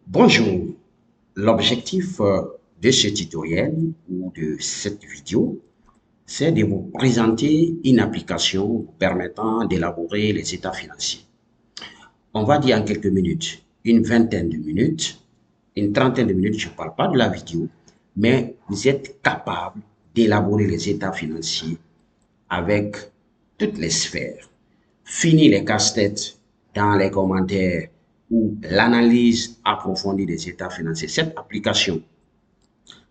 Bonjour, l'objectif de ce tutoriel ou de cette vidéo, c'est de vous présenter une application vous permettant d'élaborer les états financiers. On va dire en quelques minutes, une vingtaine de minutes, une trentaine de minutes, je ne parle pas de la vidéo, mais vous êtes capable d'élaborer les états financiers avec toutes les sphères. Fini les casse-têtes dans les commentaires ou l'analyse approfondie des états financiers. Cette application,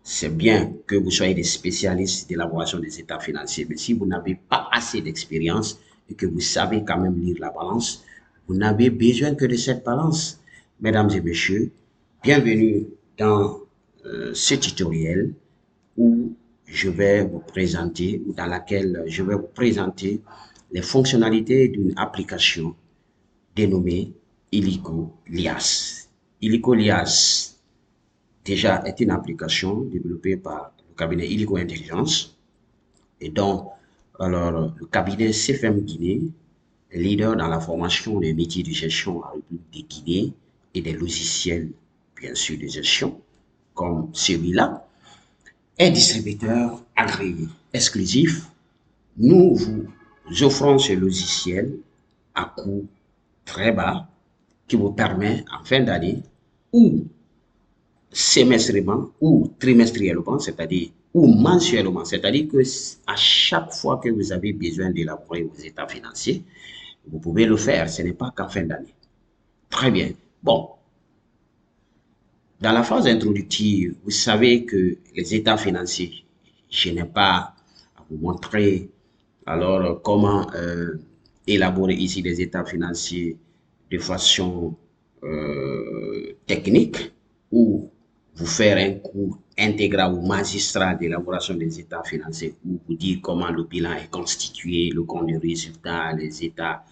c'est bien que vous soyez des spécialistes d'élaboration des états financiers, mais si vous n'avez pas assez d'expérience et que vous savez quand même lire la balance, vous n'avez besoin que de cette balance. Mesdames et messieurs, bienvenue dans ce tutoriel où je vais vous présenter, ou dans laquelle je vais vous présenter les fonctionnalités d'une application dénommée Illico Lias. Illico Lias, déjà, est une application développée par le cabinet Illico Intelligence et dont le cabinet CFM Guinée est leader dans la formation des métiers de gestion en République de Guinée et des logiciels, bien sûr, de gestion, comme celui-là, est distributeur agréé exclusif. Nous vous offrons ce logiciel à coût très bas qui vous permet en fin d'année ou semestriellement ou trimestriellement, c'est-à-dire ou mensuellement, c'est-à-dire que à chaque fois que vous avez besoin d'élaborer vos états financiers, vous pouvez le faire, ce n'est pas qu'en fin d'année. Très bien. Bon, dans la phase introductive, vous savez que les états financiers, je n'ai pas à vous montrer alors comment élaborer ici les états financiers de façon technique ou vous faire un cours intégral ou magistral d'élaboration des états financiers ou vous dire comment le bilan est constitué, le compte de résultat, les états,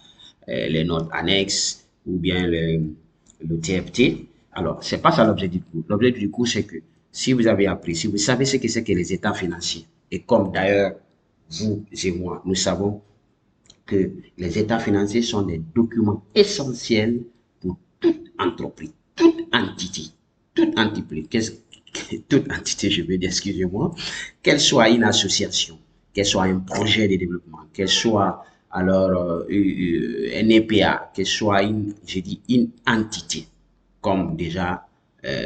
les notes annexes ou bien le TFT. Alors, c'est pas ça l'objet du cours. L'objet du cours, c'est que si vous avez appris, si vous savez ce que c'est que les états financiers, et comme d'ailleurs vous et moi, nous savons que les états financiers sont des documents essentiels pour toute entreprise, toute entité, toute entité, je veux dire, excusez-moi, qu'elle soit une association, qu'elle soit un projet de développement, qu'elle soit un EPA, qu'elle soit je dis une entité, comme déjà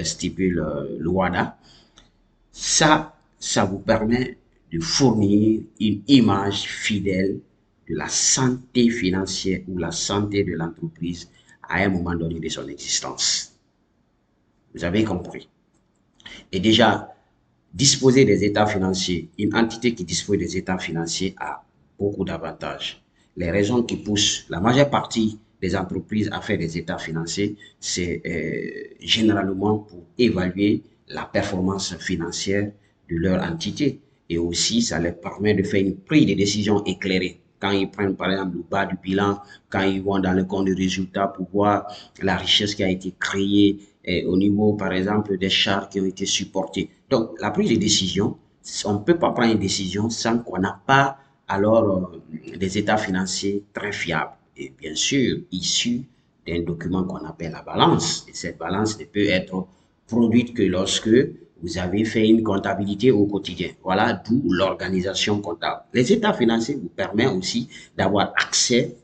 stipule le WADA, ça vous permet de fournir une image fidèle de la santé financière ou la santé de l'entreprise à un moment donné de son existence. Vous avez compris. Et déjà, disposer des états financiers, une entité qui dispose des états financiers a beaucoup d'avantages. Les raisons qui poussent la majeure partie des entreprises à faire des états financiers, c'est généralement pour évaluer la performance financière de leur entité. Et aussi, ça leur permet de faire une prise de décision éclairée. Quand ils prennent par exemple le bas du bilan, quand ils vont dans le compte de résultat pour voir la richesse qui a été créée au niveau, par exemple, des charges qui ont été supportées. Donc, la prise de décision, on ne peut pas prendre une décision sans qu'on n'a pas alors des états financiers très fiables et bien sûr issus d'un document qu'on appelle la balance. Et cette balance ne peut être produite que lorsque vous avez fait une comptabilité au quotidien. Voilà d'où l'organisation comptable. Les états financiers vous permettent aussi d'avoir accès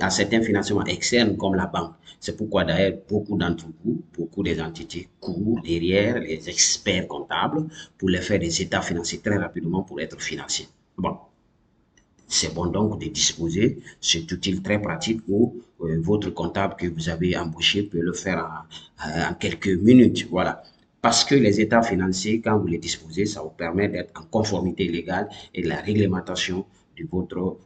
à certains financements externes comme la banque. C'est pourquoi d'ailleurs beaucoup d'entre vous, beaucoup des entités courent derrière les experts comptables pour les faire des états financiers très rapidement pour être financiers. Bon, c'est bon donc de disposer cet outil très pratique où votre comptable que vous avez embauché peut le faire en quelques minutes. Voilà. Parce que les états financiers, quand vous les disposez, ça vous permet d'être en conformité légale et de la réglementation de votre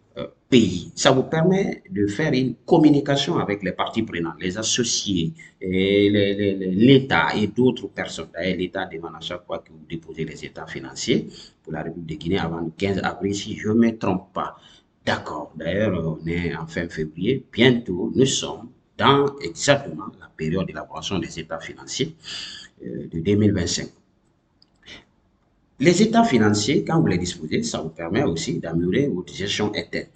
pays. Ça vous permet de faire une communication avec les parties prenantes, les associés, l'État et d'autres personnes. D'ailleurs, l'État demande à chaque fois que vous déposez les états financiers pour la République de Guinée avant le 15 avril, si je ne me trompe pas. D'accord. D'ailleurs, on est en fin février. Bientôt, nous sommes dans exactement la période d'élaboration des états financiers de 2025. Les états financiers, quand vous les disposez, ça vous permet aussi d'améliorer votre gestion interne.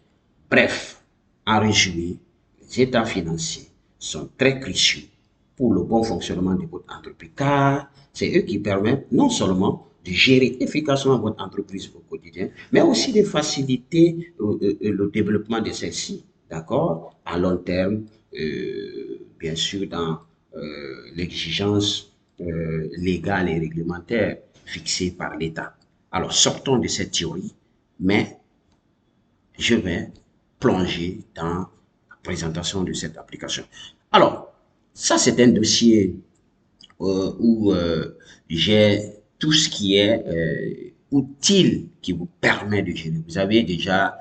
Bref, en résumé, les états financiers sont très cruciaux pour le bon fonctionnement de votre entreprise, car c'est eux qui permettent non seulement de gérer efficacement votre entreprise au quotidien, mais aussi de faciliter le développement de celle-ci, d'accord, à long terme, bien sûr, dans l'exigence légale et réglementaire fixée par l'État. Alors, sortons de cette théorie, mais je vais plonger dans la présentation de cette application. Alors, ça, c'est un dossier où j'ai tout ce qui est utile qui vous permet de gérer. Vous avez déjà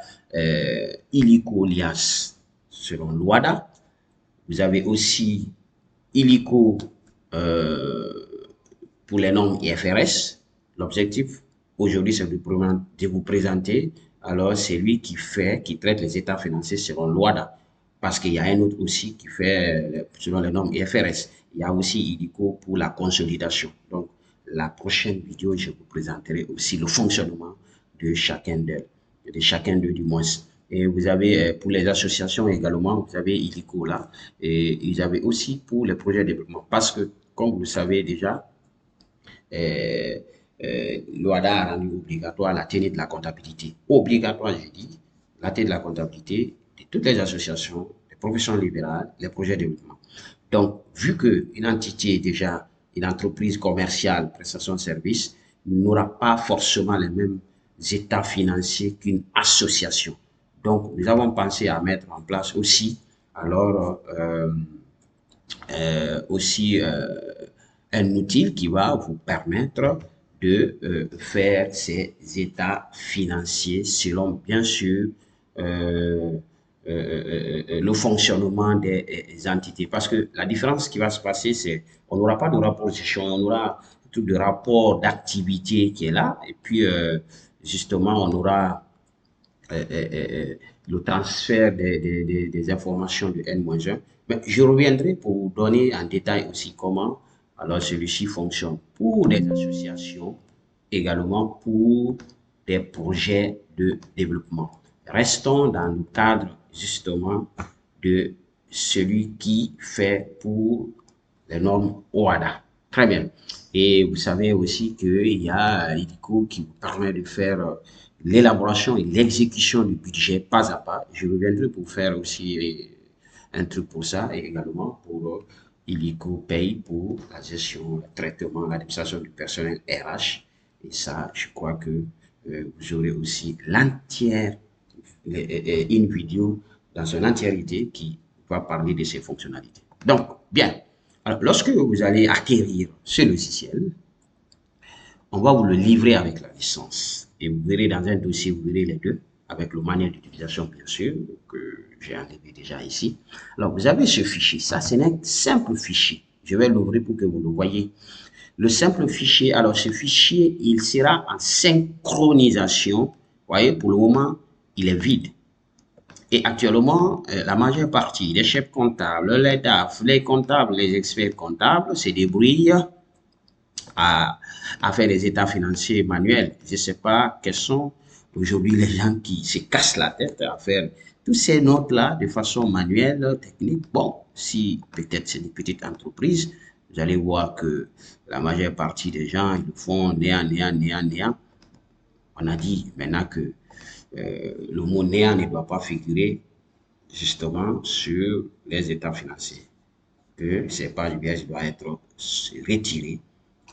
Illico Lias selon l'OADA. Vous avez aussi Illico pour les normes IFRS. L'objectif aujourd'hui, c'est de vous présenter alors c'est lui qui traite les états financiers selon l'OADA. Parce qu'il y a un autre aussi qui fait selon les normes IFRS. Il y a aussi IDICO pour la consolidation. Donc, la prochaine vidéo, je vous présenterai aussi le fonctionnement de chacun d'eux du moins. Et vous avez pour les associations également, vous avez IDICO là, et vous avez aussi pour les projets de développement. Parce que, comme vous le savez déjà, l'OADA a rendu obligatoire la tenue de la comptabilité. Obligatoire, je dis, la tenue de la comptabilité de toutes les associations, les professions libérales, les projets de développement. Donc, vu qu'une entité est déjà une entreprise commerciale, prestation de services, n'aura pas forcément les mêmes états financiers qu'une association. Donc, nous avons pensé à mettre en place aussi, alors, aussi un outil qui va vous permettre de faire ces états financiers selon, bien sûr, le fonctionnement des entités. Parce que la différence qui va se passer, c'est on n'aura pas de rapport de gestion, on aura tout de rapport d'activité qui est là, et puis justement, on aura le transfert des informations de N-1. Mais je reviendrai pour vous donner en détail aussi comment alors celui-ci fonctionne pour des associations, également pour des projets de développement. Restons dans le cadre justement de celui qui fait pour les normes OADA. Très bien. Et vous savez aussi qu'il y a IDICO qui vous permet de faire l'élaboration et l'exécution du budget pas à pas. Je reviendrai pour faire aussi un truc pour ça et également pour IDICO paye pour la gestion, le traitement, l'administration du personnel RH. Et ça, je crois que vous aurez aussi l'entière, une vidéo dans son entièreté qui va parler de ces fonctionnalités. Donc, bien. Alors, lorsque vous allez acquérir ce logiciel, on va vous le livrer avec la licence. Et vous verrez dans un dossier, vous verrez les deux, avec le manuel d'utilisation, bien sûr, que j'ai enlevé déjà ici. Alors, vous avez ce fichier. Ça, c'est un simple fichier. Je vais l'ouvrir pour que vous le voyez. Le simple fichier, alors ce fichier, il sera en synchronisation. Vous voyez, pour le moment, il est vide. Et actuellement, la majeure partie des chefs comptables, les DAF, les comptables, les experts comptables se débrouillent à, faire des états financiers manuels. Je ne sais pas quels sont aujourd'hui les gens qui se cassent la tête à faire tous ces notes-là de façon manuelle, technique. Bon, si peut-être c'est une petite entreprise, vous allez voir que la majeure partie des gens, ils le font néant. On a dit maintenant que le mot néant ne doit pas figurer justement sur les états financiers. Que ces pages vierges doivent être retirées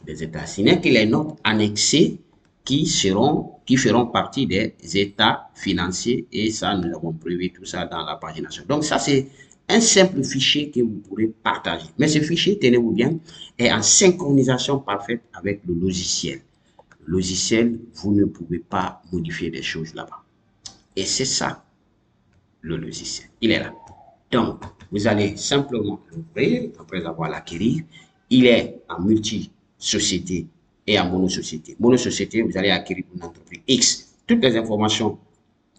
des états. Ce n'est que les notes annexées qui feront partie des états financiers et ça, nous avons prévu tout ça dans la pagination. Donc ça, c'est un simple fichier que vous pourrez partager. Mais ce fichier, tenez-vous bien, est en synchronisation parfaite avec le logiciel. Le logiciel, vous ne pouvez pas modifier des choses là-bas. Et c'est ça, le logiciel. Il est là. Donc, vous allez simplement l'ouvrir après avoir l'acquérir. Il est en multi-société et en monosociété. Monosociété, vous allez acquérir une entreprise X. Toutes les informations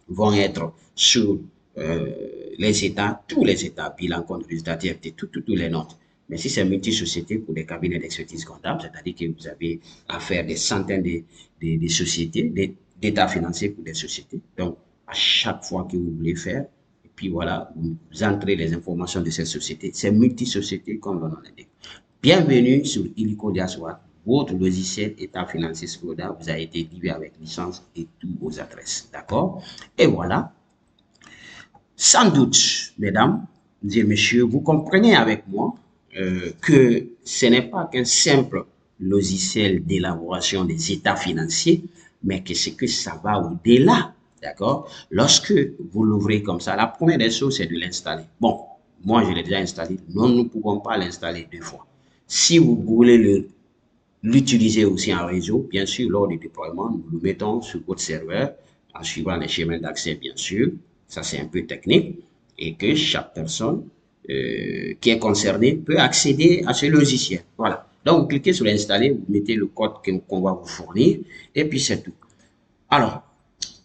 vont être sur les états, tous les états, bilan, compte, résultat, TFT, toutes les notes. Mais si c'est multi-société pour des cabinets d'expertise comptable, c'est-à-dire que vous avez affaire des centaines de sociétés, d'états financiers pour des sociétés. Donc, à chaque fois que vous voulez faire, puis voilà, vous entrez les informations de cette société. C'est multi-société comme l'on en indique. Bienvenue sur Illico Diaspora, votre logiciel état financier Skoda vous a été livré avec licence et toutes vos adresses. D'accord? Et voilà. Sans doute, mesdames et messieurs, vous comprenez avec moi que ce n'est pas qu'un simple logiciel d'élaboration des états financiers, mais que c'est que ça va au-delà. D'accord? Lorsque vous l'ouvrez comme ça, la première des choses, c'est de l'installer. Bon, moi, je l'ai déjà installé. Non, nous ne pouvons pas l'installer deux fois. Si vous voulez l'utiliser aussi en réseau, bien sûr, lors du déploiement, nous le mettons sur votre serveur en suivant les schémas d'accès, bien sûr. Ça, c'est un peu technique. Et que chaque personne qui est concernée peut accéder à ce logiciel. Voilà. Donc, vous cliquez sur l'installer, vous mettez le code qu'on va vous fournir, et puis c'est tout. Alors,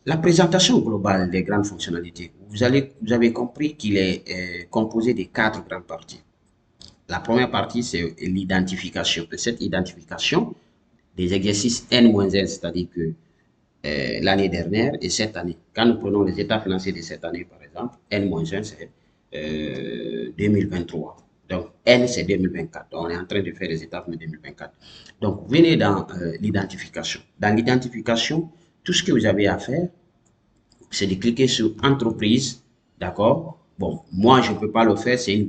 la présentation globale des grandes fonctionnalités, vous avez compris qu'il est composé de 4 grandes parties. La première partie, c'est l'identification. Cette identification des exercices N-1, c'est-à-dire que l'année dernière et cette année. Quand nous prenons les états financiers de cette année, par exemple, N-1, c'est 2023. Donc, N, c'est 2024. Donc, on est en train de faire les états de 2024. Donc, venez dans l'identification. Dans l'identification, tout ce que vous avez à faire, c'est de cliquer sur entreprise, d'accord? Bon, moi, je ne peux pas le faire, c'est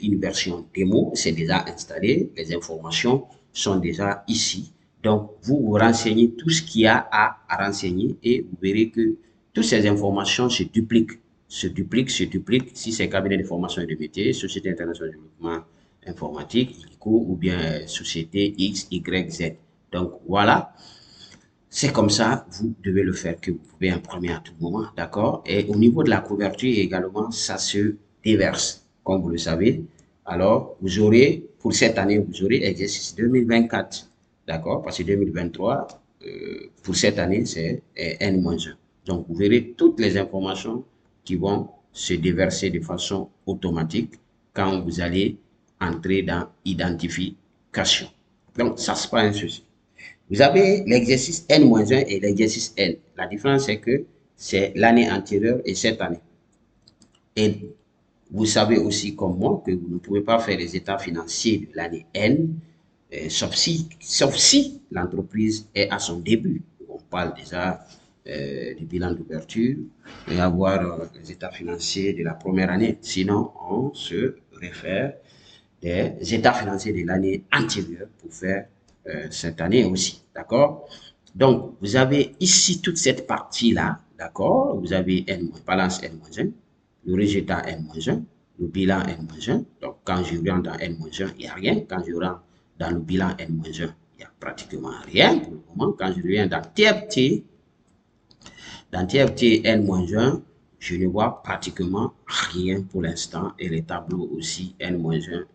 une version démo, c'est déjà installé, les informations sont déjà ici. Donc, vous vous renseignez tout ce qu'il y a à renseigner et vous verrez que toutes ces informations se dupliquent, si c'est cabinet de formation et de métier, Société internationale de développement informatique, ILICO, ou bien Société X, Y, Z. Donc, voilà. C'est comme ça, vous devez le faire, que vous pouvez imprimer à tout moment, d'accord? Et au niveau de la couverture également, ça se déverse, comme vous le savez. Alors, vous aurez, pour cette année, vous aurez exercice 2024, d'accord? Parce que 2023, pour cette année, c'est N-1. Donc, vous verrez toutes les informations qui vont se déverser de façon automatique quand vous allez entrer dans identification. Donc, ça se passe ainsi. Vous avez l'exercice N-1 et l'exercice N. La différence, c'est que c'est l'année antérieure et cette année. Et vous savez aussi comme moi que vous ne pouvez pas faire les états financiers de l'année N, sauf si l'entreprise est à son début. On parle déjà du bilan d'ouverture et avoir les états financiers de la première année. Sinon, on se réfère des états financiers de l'année antérieure pour faire cette année aussi, d'accord? Donc, vous avez ici toute cette partie-là, d'accord? Vous avez N, balance N-1, le résultat N-1, le bilan N-1. Donc, quand je rentre dans N-1, il n'y a rien. Quand je rentre dans le bilan N-1, il n'y a pratiquement rien pour le moment. Quand je reviens dans TFT N-1, je ne vois pratiquement rien pour l'instant. Et les tableaux aussi N-1, il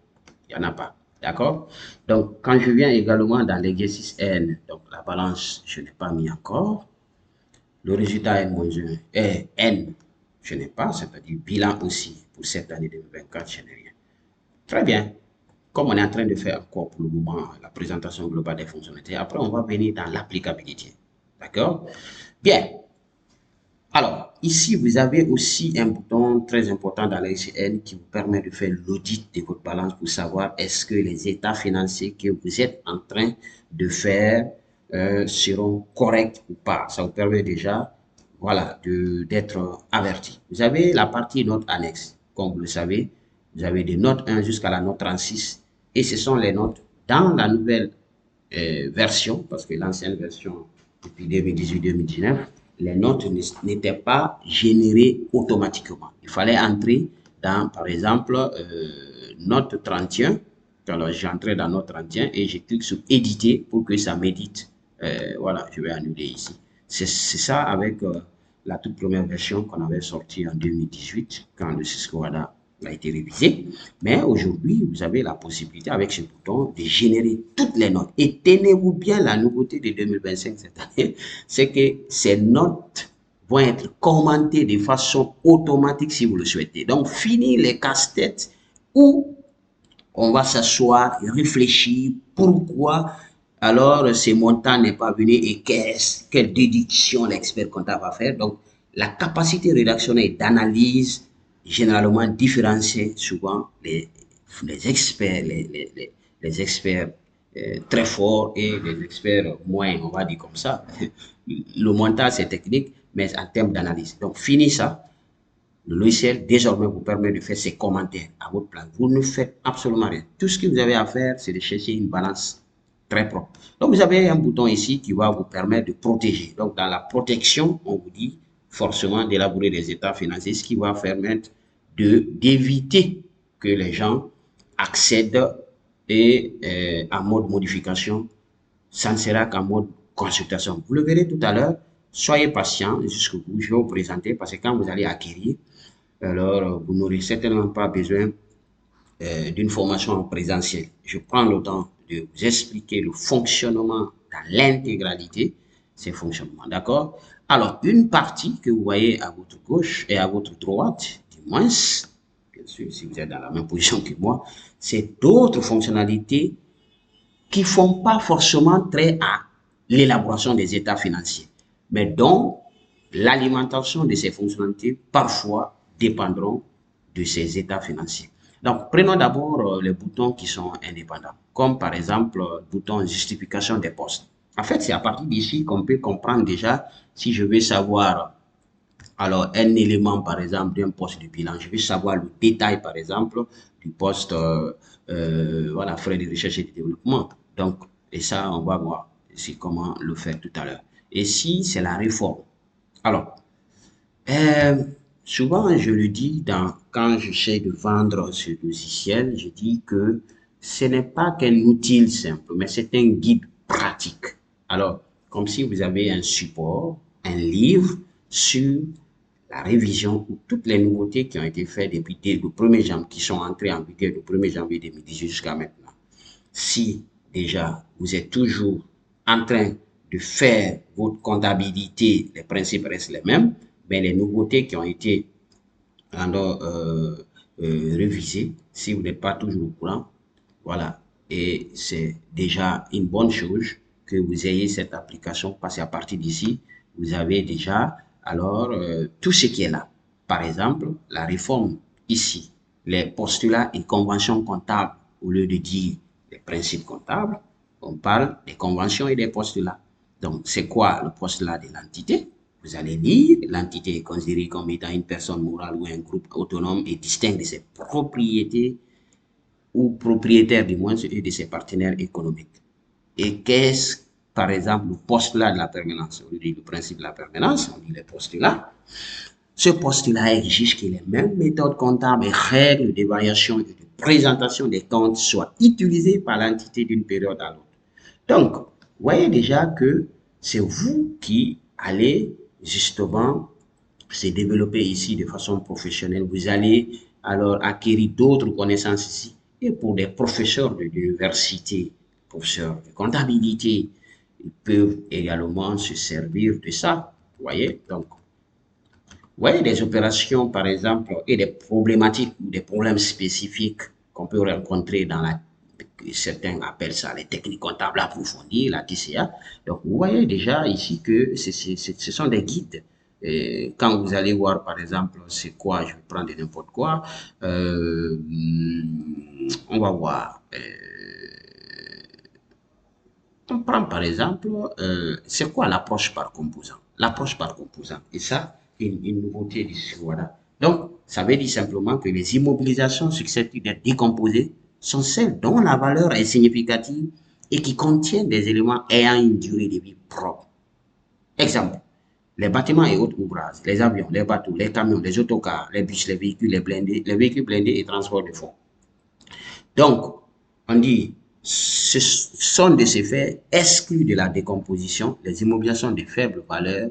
n'y en a pas. D'accord? Donc, quand je viens également dans l'exercice N, donc la balance, je n'ai pas mis encore. Le résultat N-1 est N, je n'ai pas, c'est-à-dire bilan aussi pour cette année 2024, je n'ai rien. Très bien. Comme on est en train de faire encore pour le moment la présentation globale des fonctionnalités, après on va venir dans l'applicabilité. D'accord? Bien. Alors, ici, vous avez aussi un bouton très important dans l'ICN qui vous permet de faire l'audit de votre balance pour savoir est-ce que les états financiers que vous êtes en train de faire seront corrects ou pas. Ça vous permet déjà, voilà, d'être averti. Vous avez la partie notes annexes. Comme vous le savez, vous avez des notes 1 jusqu'à la note 36 et ce sont les notes dans la nouvelle version, parce que l'ancienne version depuis 2018-2019, les notes n'étaient pas générées automatiquement. Il fallait entrer dans, par exemple, note 31. Alors, j'entrais dans note 31 et je clique sur éditer pour que ça m'édite. Voilà, je vais annuler ici. C'est ça avec la toute première version qu'on avait sortie en 2018, quand le Cisco WADA a été révisé. Mais aujourd'hui, vous avez la possibilité avec ce bouton de générer toutes les notes. Et tenez-vous bien, la nouveauté de 2025 cette année, c'est que ces notes vont être commentées de façon automatique si vous le souhaitez. Donc, fini les casse-têtes où on va s'asseoir et réfléchir pourquoi alors ce montant n'est pas venu et quelle déduction l'expert comptable va faire. Donc, la capacité rédactionnelle d'analyse généralement différencier souvent les experts, les experts très forts et les experts moins, on va dire comme ça. Le montage, c'est technique, mais en termes d'analyse. Donc, fini ça. Le logiciel, désormais, vous permet de faire ses commentaires à votre place. Vous ne faites absolument rien. Tout ce que vous avez à faire, c'est de chercher une balance très propre. Donc, vous avez un bouton ici qui va vous permettre de protéger. Donc, dans la protection, on vous dit forcément d'élaborer des états financiers, ce qui va permettre d'éviter que les gens accèdent et en mode modification. Ça ne sera qu'en mode consultation. Vous le verrez tout à l'heure. Soyez patient jusqu'au bout. Je vais vous présenter parce que quand vous allez acquérir, alors vous n'aurez certainement pas besoin d'une formation en présentiel. Je prends le temps de vous expliquer le fonctionnement dans l'intégralité, ces fonctionnements, d'accord? Alors, une partie que vous voyez à votre gauche et à votre droite, du moins, bien sûr, si vous êtes dans la même position que moi, c'est d'autres fonctionnalités qui ne font pas forcément trait à l'élaboration des états financiers, mais dont l'alimentation de ces fonctionnalités parfois dépendront de ces états financiers. Donc, prenons d'abord les boutons qui sont indépendants, comme par exemple le bouton justification des postes. En fait, c'est à partir d'ici qu'on peut comprendre déjà si je veux savoir alors un élément par exemple d'un poste de bilan, je veux savoir le détail par exemple du poste voilà, frais de recherche et de développement. Donc, et ça, on va voir ici comment le faire tout à l'heure. Et si c'est la réforme. Alors, euh, souvent, je le dis quand j'essaie de vendre ce logiciel, je dis que ce n'est pas qu'un outil simple, mais c'est un guide pratique. Alors, comme si vous avez un support, un livre sur la révision ou toutes les nouveautés qui ont été faites depuis le 1er janvier, qui sont entrées en vigueur le 1er janvier 2018 jusqu'à maintenant. Si déjà vous êtes toujours en train de faire votre comptabilité, les principes restent les mêmes, mais les nouveautés qui ont été alors, révisées, si vous n'êtes pas toujours au courant, voilà. Et c'est déjà une bonne chose que vous ayez cette application parce qu'à partir d'ici, vous avez déjà alors tout ce qui est là. Par exemple, la réforme ici, les postulats et conventions comptables, au lieu de dire les principes comptables, on parle des conventions et des postulats. Donc, c'est quoi le postulat de l'entité? Vous allez lire, l'entité est considérée comme étant une personne morale ou un groupe autonome et distinct de ses propriétés ou propriétaire du moins et de ses partenaires économiques. Et qu'est-ce, par exemple, le postulat de la permanence? On dit le principe de la permanence, on dit les postulats. Ce postulat exige que les mêmes méthodes comptables et règles d'évaluation et de présentation des comptes soient utilisées par l'entité d'une période à l'autre. Donc, vous voyez déjà que c'est vous qui allez justement se développer ici de façon professionnelle. Vous allez alors acquérir d'autres connaissances ici. Et pour des professeurs de l'université, professeurs de comptabilité, ils peuvent également se servir de ça. Vous voyez, donc, vous voyez des opérations, par exemple, et des problématiques ou des problèmes spécifiques qu'on peut rencontrer dans la certains appellent ça les techniques comptables approfondies, la TCA. Donc, vous voyez déjà ici que ce sont des guides. Et quand vous allez voir, par exemple, c'est quoi, je vais prendre n'importe quoi, on va voir. On prend par exemple, c'est quoi l'approche par composant? L'approche par composant. Et ça, une nouveauté d'ici, voilà. Donc, ça veut dire simplement que les immobilisations susceptibles d'être décomposées sont celles dont la valeur est significative et qui contiennent des éléments ayant une durée de vie propre. Exemple, les bâtiments et autres ouvrages, les avions, les bateaux, les camions, les autocars, les bus, les véhicules blindés et transports de fonds. Donc, on dit, ce sont de ces faits exclus de la décomposition les immobilisations de faible valeur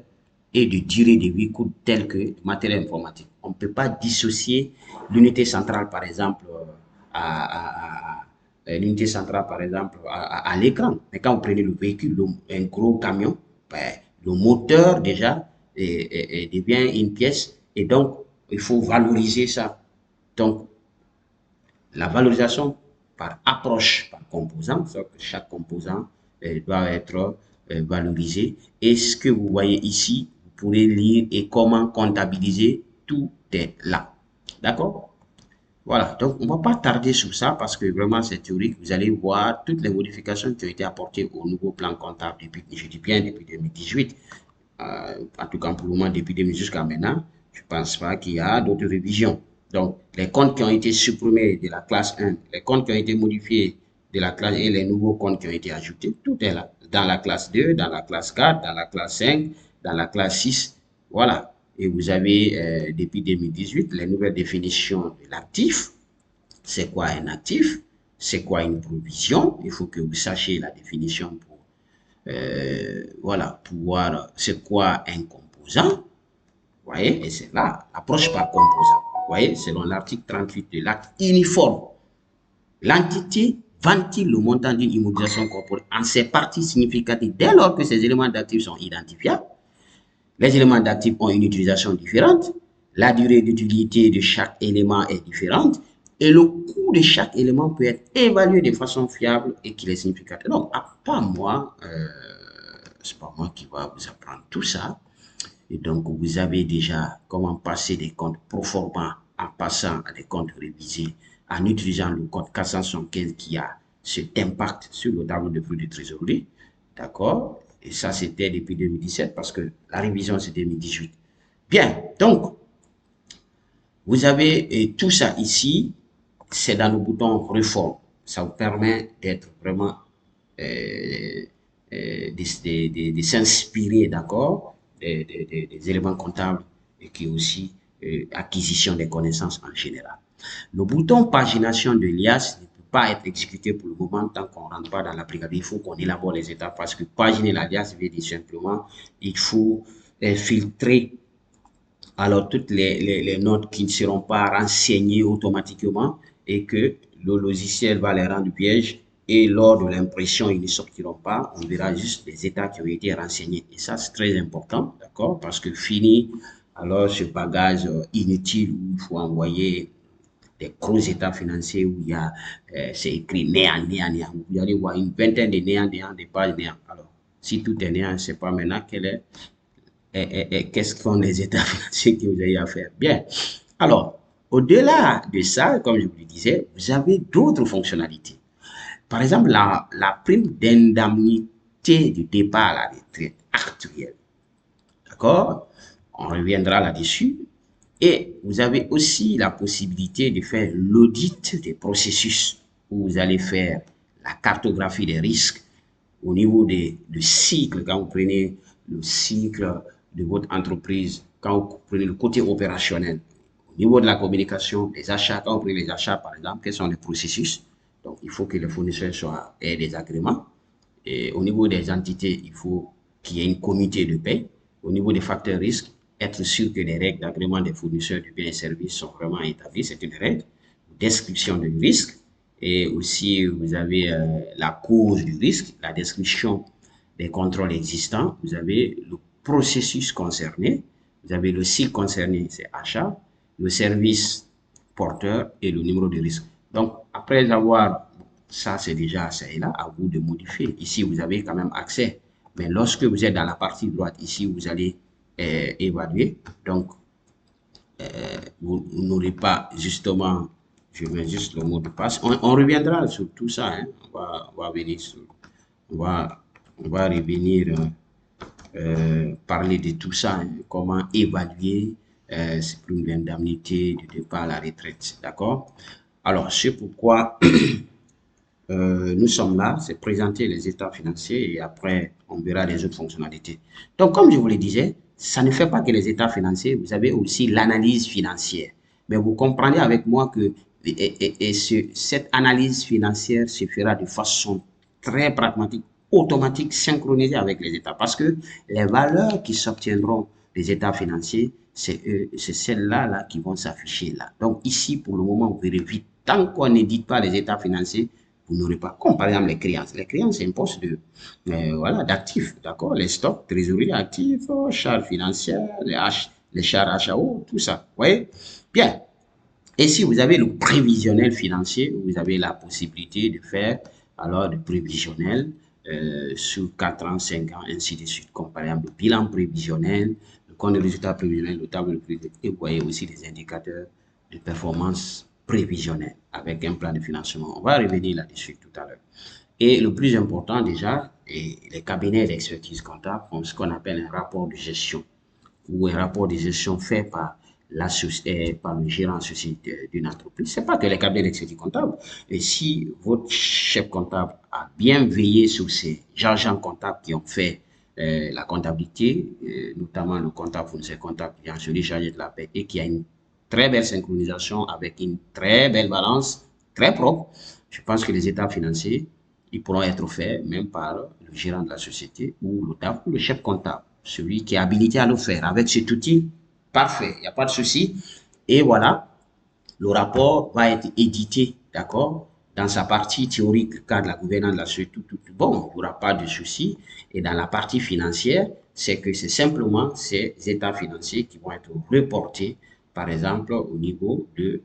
et de durée de vie courte telles que matériel informatique. On ne peut pas dissocier l'unité centrale, par exemple, l'unité centrale, par exemple, à l'écran. Mais quand vous prenez le véhicule, un gros camion, ben, le moteur déjà devient une pièce et donc il faut valoriser ça. Donc, la valorisation par approche, par composant, que chaque composant doit être valorisé. Et ce que vous voyez ici, vous pourrez lire et comment comptabiliser, tout est là. D'accord? Voilà, donc on ne va pas tarder sur ça parce que vraiment c'est théorique. Vous allez voir toutes les modifications qui ont été apportées au nouveau plan comptable depuis, je dis bien depuis 2018. En tout cas pour le moment depuis 2000 jusqu'à maintenant, je ne pense pas qu'il y a d'autres révisions. Donc les comptes qui ont été supprimés de la classe 1, les comptes qui ont été modifiés de la classe et les nouveaux comptes qui ont été ajoutés, tout est là. Dans la classe 2, dans la classe 4, dans la classe 5, dans la classe 6. Voilà. Et vous avez, depuis 2018, les nouvelles définitions de l'actif. C'est quoi un actif? C'est quoi une provision? Il faut que vous sachiez la définition pour, voilà, pouvoir, c'est quoi un composant? Vous voyez? Et c'est là, l'approche par composant. Vous voyez? Selon l'article 38 de l'acte uniforme, l'entité vend-il le montant d'une immobilisation corporelle en ses parties significatives dès lors que ces éléments d'actifs sont identifiables? Les éléments d'actifs ont une utilisation différente, la durée d'utilité de chaque élément est différente et le coût de chaque élément peut être évalué de façon fiable et qu'il est significatif. Donc, pas moi, c'est pas moi qui va vous apprendre tout ça. Et donc, vous avez déjà comment passer des comptes pro forma en passant à des comptes révisés en utilisant le code 475 qui a cet impact sur le tableau de flux de trésorerie. D'accord? Et ça, c'était depuis 2017 parce que la révision, c'est 2018. Bien, donc, vous avez tout ça ici, c'est dans le bouton réforme. Ça vous permet d'être vraiment, de s'inspirer, d'accord, des éléments comptables et qui aussi acquisition des connaissances en général. Le bouton pagination de l'IAS ne peut pas être exécuté pour le moment tant qu'on ne rentre pas dans l'application. Il faut qu'on élabore les étapes parce que paginer l'IAS veut dire simplement il faut filtrer alors toutes les notes qui ne seront pas renseignées automatiquement et que le logiciel va les rendre pièges et lors de l'impression, ils ne sortiront pas. On verra juste les états qui ont été renseignés. Et ça, c'est très important, d'accord? Parce que fini, alors ce bagage inutile où il faut envoyer des gros états financiers où il y a, c'est écrit néant, néant, néant. Vous allez voir une vingtaine de néant, néant, de pages néant. Alors, si tout est néant, je ne sais pas maintenant quel est et qu'est-ce qu'ont les états financiers que vous avez à faire. Bien. Alors, au-delà de ça, comme je vous le disais, vous avez d'autres fonctionnalités. Par exemple, la prime d'indemnité du départ à la retraite actuelle. D'accord? On reviendra là-dessus. Et vous avez aussi la possibilité de faire l'audit des processus où vous allez faire la cartographie des risques au niveau du cycle, quand vous prenez le cycle de votre entreprise, quand vous prenez le côté opérationnel, au niveau de la communication, des achats, quand vous prenez les achats par exemple, quels sont les processus? Donc il faut que les fournisseurs aient des agréments. Et au niveau des entités, il faut qu'il y ait une comité de paie. Au niveau des facteurs risques, être sûr que les règles d'agrément des fournisseurs de biens et services sont vraiment établies, c'est une règle. Description du risque, et aussi vous avez la cause du risque, la description des contrôles existants, vous avez le processus concerné, vous avez le cycle concerné, c'est achat, le service porteur et le numéro de risque. Donc, après avoir ça, c'est déjà ça et là, à vous de modifier. Ici, vous avez quand même accès. Mais lorsque vous êtes dans la partie droite, ici, vous allez évaluer. Donc, vous n'aurez pas justement, je mets juste le mot de passe. On reviendra sur tout ça. Hein. On va venir sur, on va, on va revenir parler de tout ça. Hein. Comment évaluer ces primes d'indemnité de départ à la retraite. D'accord? Alors, c'est pourquoi nous sommes là, c'est présenter les états financiers et après, on verra les autres fonctionnalités. Donc, comme je vous le disais, ça ne fait pas que les états financiers, vous avez aussi l'analyse financière. Mais vous comprenez avec moi que cette analyse financière se fera de façon très pragmatique, automatique, synchronisée avec les états. Parce que les valeurs qui s'obtiendront des états financiers, c'est celles-là là, qui vont s'afficher là. Donc ici, pour le moment, vous verrez vite. Tant qu'on n'édite pas les états financiers, vous n'aurez pas, comme par exemple les créances. Les créances, c'est un poste de, voilà, d'actifs, d'accord? Les stocks, trésorerie actifs, charges financières, les charges HAO, tout ça. Vous voyez? Bien. Et si vous avez le prévisionnel financier, vous avez la possibilité de faire alors le prévisionnel sur 4 ans, 5 ans, ainsi de suite, comme par exemple le bilan prévisionnel, le compte de résultat prévisionnel, le tableau de prévisionnel, et vous voyez aussi des indicateurs de performance prévisionnelle avec un plan de financement. On va revenir là-dessus tout à l'heure. Et le plus important déjà, les cabinets d'expertise comptable ont ce qu'on appelle un rapport de gestion ou un rapport de gestion fait par par le gérant associé d'une entreprise. C'est pas que les cabinets d'expertise comptable. Et si votre chef comptable a bien veillé sur ces agents comptables qui ont fait la comptabilité, notamment le comptable fournisseur comptable qui est celui chargé de la paie et qui a une très belle synchronisation avec une très belle balance, très propre, je pense que les états financiers, ils pourront être faits même par le gérant de la société ou le chef comptable, celui qui est habilité à le faire. Avec cet outil, parfait, il n'y a pas de souci. Et voilà, le rapport va être édité, d'accord, dans sa partie théorique, cadre de la gouvernance de la société, bon, il n'y aura pas de souci. Et dans la partie financière, c'est que c'est simplement ces états financiers qui vont être reportés, par exemple, au niveau du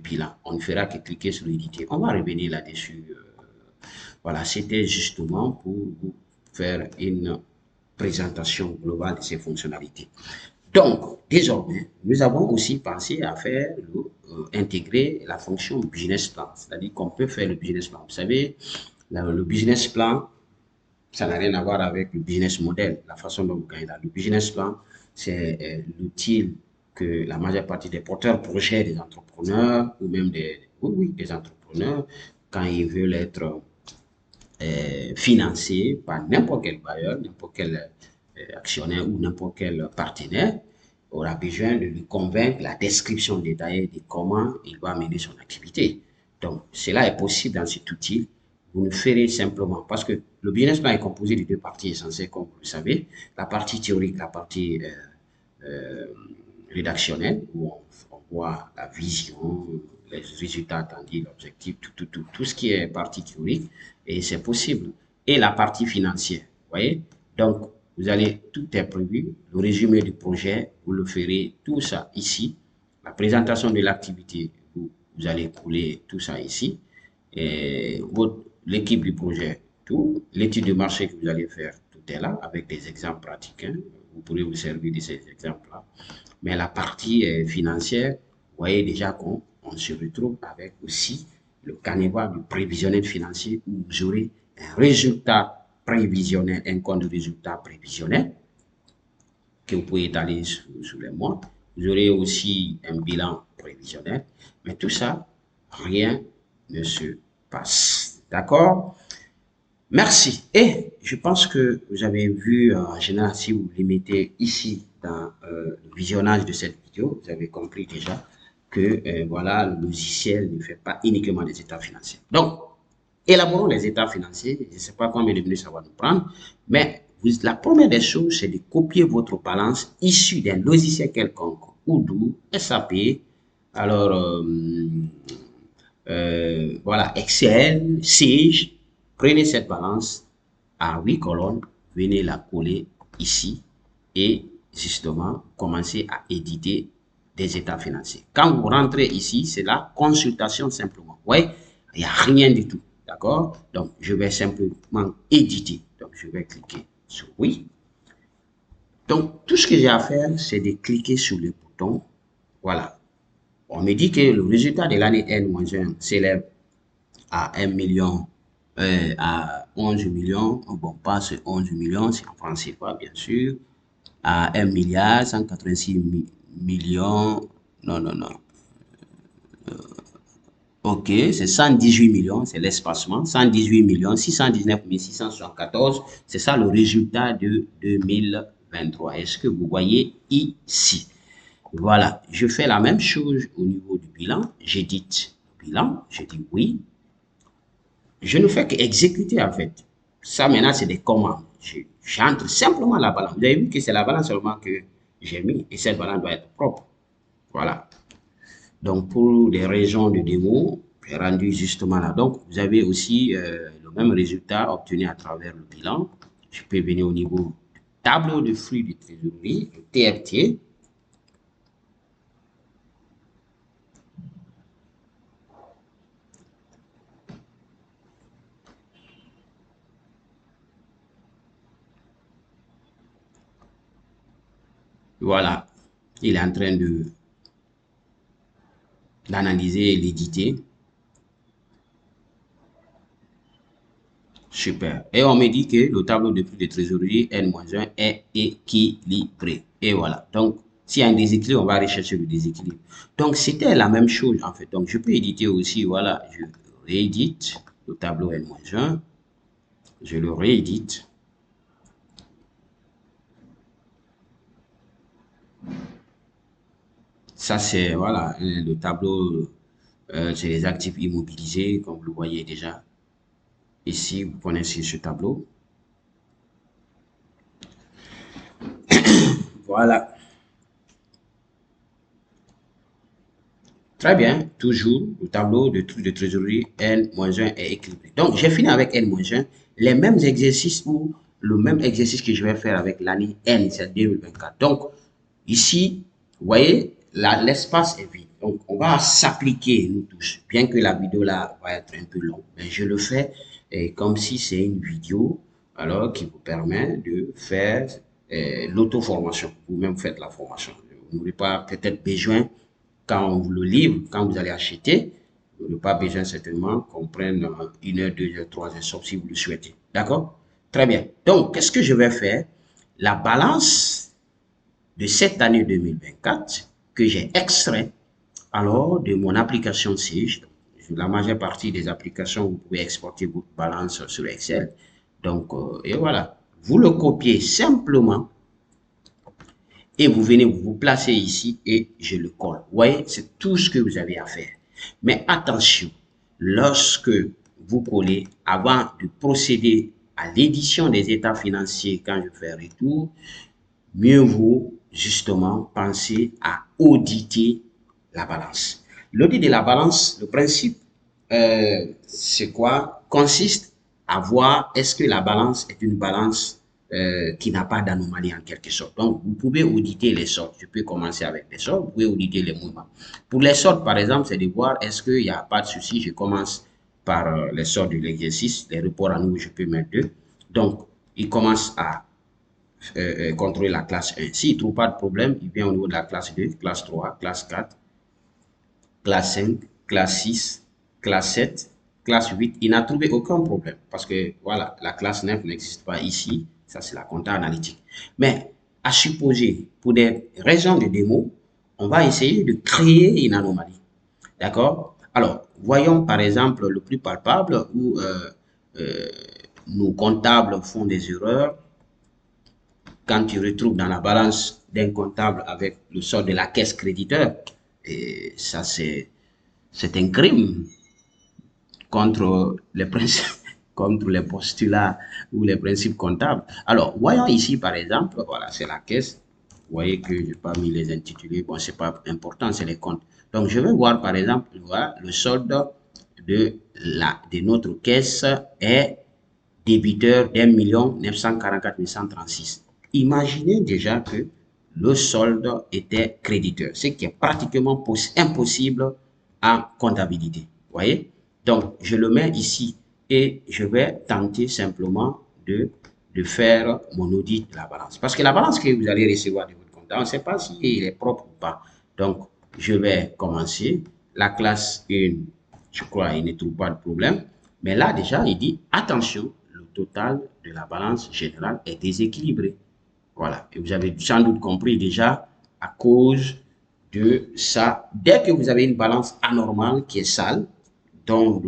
bilan. On ne fera que cliquer sur l'éditer. On va revenir là-dessus. Voilà, c'était justement pour vous faire une présentation globale de ces fonctionnalités. Donc, désormais, nous avons aussi pensé à faire intégrer la fonction business plan, c'est-à-dire qu'on peut faire le business plan. Vous savez, le business plan, ça n'a rien à voir avec le business model, la façon dont vous gagnez là. Le business plan, c'est l'outil que la majeure partie des porteurs de projets, des entrepreneurs ou même des entrepreneurs, quand ils veulent être financés par n'importe quel bailleur, n'importe quel actionnaire ou n'importe quel partenaire, aura besoin de lui convaincre la description détaillée de comment il va mener son activité. Donc, cela est possible dans cet outil. Vous le ferez simplement parce que le business plan est composé de deux parties essentielles, comme vous le savez. La partie théorique, la partie euh, rédactionnelle, où on voit la vision, les résultats attendus, l'objectif, tout ce qui est partie théorique, et c'est possible. Et la partie financière, vous voyez. Donc, vous allez, tout est prévu, le résumé du projet, vous le ferez, tout ça ici. La présentation de l'activité, vous allez couler tout ça ici. Et l'équipe du projet, tout. L'étude de marché que vous allez faire, tout est là, avec des exemples pratiques. Hein. Vous pourrez vous servir de ces exemples-là. Mais la partie financière, vous voyez déjà qu'on se retrouve avec aussi le canevas du prévisionnel financier où vous aurez un résultat prévisionnel, un compte de résultat prévisionnel que vous pouvez étaler sur les mois. Vous aurez aussi un bilan prévisionnel. Mais tout ça, rien ne se passe. D'accord? Merci. Et je pense que vous avez vu, en général, si vous limitez ici dans le visionnage de cette vidéo, vous avez compris déjà que voilà, le logiciel ne fait pas uniquement des états financiers. Donc, élaborons les états financiers. Je ne sais pas combien de minutes ça va nous prendre, mais la première des choses, c'est de copier votre balance issue d'un logiciel quelconque, Odoo, SAP, alors voilà, Excel, Sage. Prenez cette balance à 8 colonnes, venez la coller ici et justement commencez à éditer des états financiers. Quand vous rentrez ici, c'est la consultation simplement. Vous voyez, il n'y a rien du tout. D'accord? Donc, je vais simplement éditer. Donc, je vais cliquer sur oui. Donc, tout ce que j'ai à faire, c'est de cliquer sur le bouton. Voilà. On me dit que le résultat de l'année N-1 s'élève à 1 million, à 11 millions, bon, pas ce 11 millions, c'est en francs CFA, bien sûr, à 1 milliard 186 millions, non, non, non, ok, c'est 118 millions, c'est l'espacement, 118 millions 619 674, c'est ça le résultat de 2023. Est-ce que vous voyez ici? Voilà, je fais la même chose au niveau du bilan, j'édite le bilan, je dis oui, je ne fais qu'exécuter en fait. Ça maintenant, c'est des commandes. J'entre simplement la balance. Vous avez vu que c'est la balance seulement que j'ai mis et cette balance doit être propre. Voilà. Donc, pour des raisons de démo, j'ai rendu justement là. Donc, vous avez aussi le même résultat obtenu à travers le bilan. Je peux venir au niveau du tableau de flux de trésorerie, le TFT. Voilà. Il est en train de d'analyser et l'éditer. Super. Et on me dit que le tableau de flux de trésorerie N-1 est équilibré. Et voilà. Donc, s'il y a un déséquilibre, on va rechercher le déséquilibre. Donc, c'était la même chose en fait. Donc, je peux éditer aussi, voilà, je réédite le tableau N-1. Je le réédite. Ça, c'est, voilà, le tableau, c'est les actifs immobilisés, comme vous le voyez déjà. Ici, vous connaissez ce tableau. Voilà. Très bien, toujours le tableau de trucs de trésorerie N-1 est équilibré. Donc, j'ai fini avec N-1, les mêmes exercices ou le même exercice que je vais faire avec l'année N, c'est 2024. Donc, ici, vous voyez, l'espace est vide. Donc, on va s'appliquer, nous tous, bien que la vidéo là va être un peu longue, mais je le fais comme si c'est une vidéo, alors qui vous permet de faire l'auto-formation. Vous-même faites la formation. Vous n'aurez pas peut-être besoin quand on vous le livre, quand vous allez acheter, vous n'avez pas besoin certainement qu'on prenne 1 heure, 2 heures, 3 heures, sauf si vous le souhaitez. D'accord? Très bien. Donc, qu'est-ce que je vais faire? La balance de cette année 2024 que j'ai extrait alors de mon application Sage. La majeure partie des applications, vous pouvez exporter votre balance sur Excel. Donc, et voilà. Vous le copiez simplement et vous venez vous placer ici et je le colle. Vous voyez, c'est tout ce que vous avez à faire. Mais attention, lorsque vous collez, avant de procéder à l'édition des états financiers quand je fais retour, mieux vaut justement penser à auditer la balance. L'audit de la balance, le principe, c'est quoi? Consiste à voir est-ce que la balance est une balance qui n'a pas d'anomalie en quelque sorte. Donc, vous pouvez auditer les soldes. Je peux commencer avec les soldes. Vous pouvez auditer les mouvements. Pour les soldes, par exemple, c'est de voir est-ce qu'il n'y a pas de souci. Je commence par les soldes de l'exercice. Les reports à nouveau, je peux mettre 2. Donc, il commence à contrôler la classe 1. S'il ne trouve pas de problème, il vient au niveau de la classe 2, classe 3, classe 4, classe 5, classe 6, classe 7, classe 8. Il n'a trouvé aucun problème parce que voilà, la classe 9 n'existe pas ici. Ça, c'est la compta analytique. Mais à supposer, pour des raisons de démo, on va essayer de créer une anomalie. D'accord? Alors, voyons par exemple le plus palpable où nos comptables font des erreurs quand tu retrouves dans la balance d'un comptable avec le sort de la caisse créditeur, et ça c'est un crime contre les principes, contre les postulats ou les principes comptables. Alors, voyons ici par exemple, voilà, c'est la caisse. Vous voyez que je n'ai pas mis les intitulés, bon, c'est pas important, c'est les comptes. Donc, je vais voir par exemple, voilà, le solde de notre caisse est débiteur d'1 944 136. Imaginez déjà que le solde était créditeur, ce qui est pratiquement impossible en comptabilité. Vous voyez? Donc, je le mets ici et je vais tenter simplement de faire mon audit de la balance. Parce que la balance que vous allez recevoir de votre compte, on ne sait pas si elle est propre ou pas. Donc, je vais commencer. La classe 1, je crois, il ne trouve pas de problème. Mais là, déjà, il dit, attention, le total de la balance générale est déséquilibré. Voilà. Et vous avez sans doute compris déjà à cause de ça. Dès que vous avez une balance anormale qui est sale, dont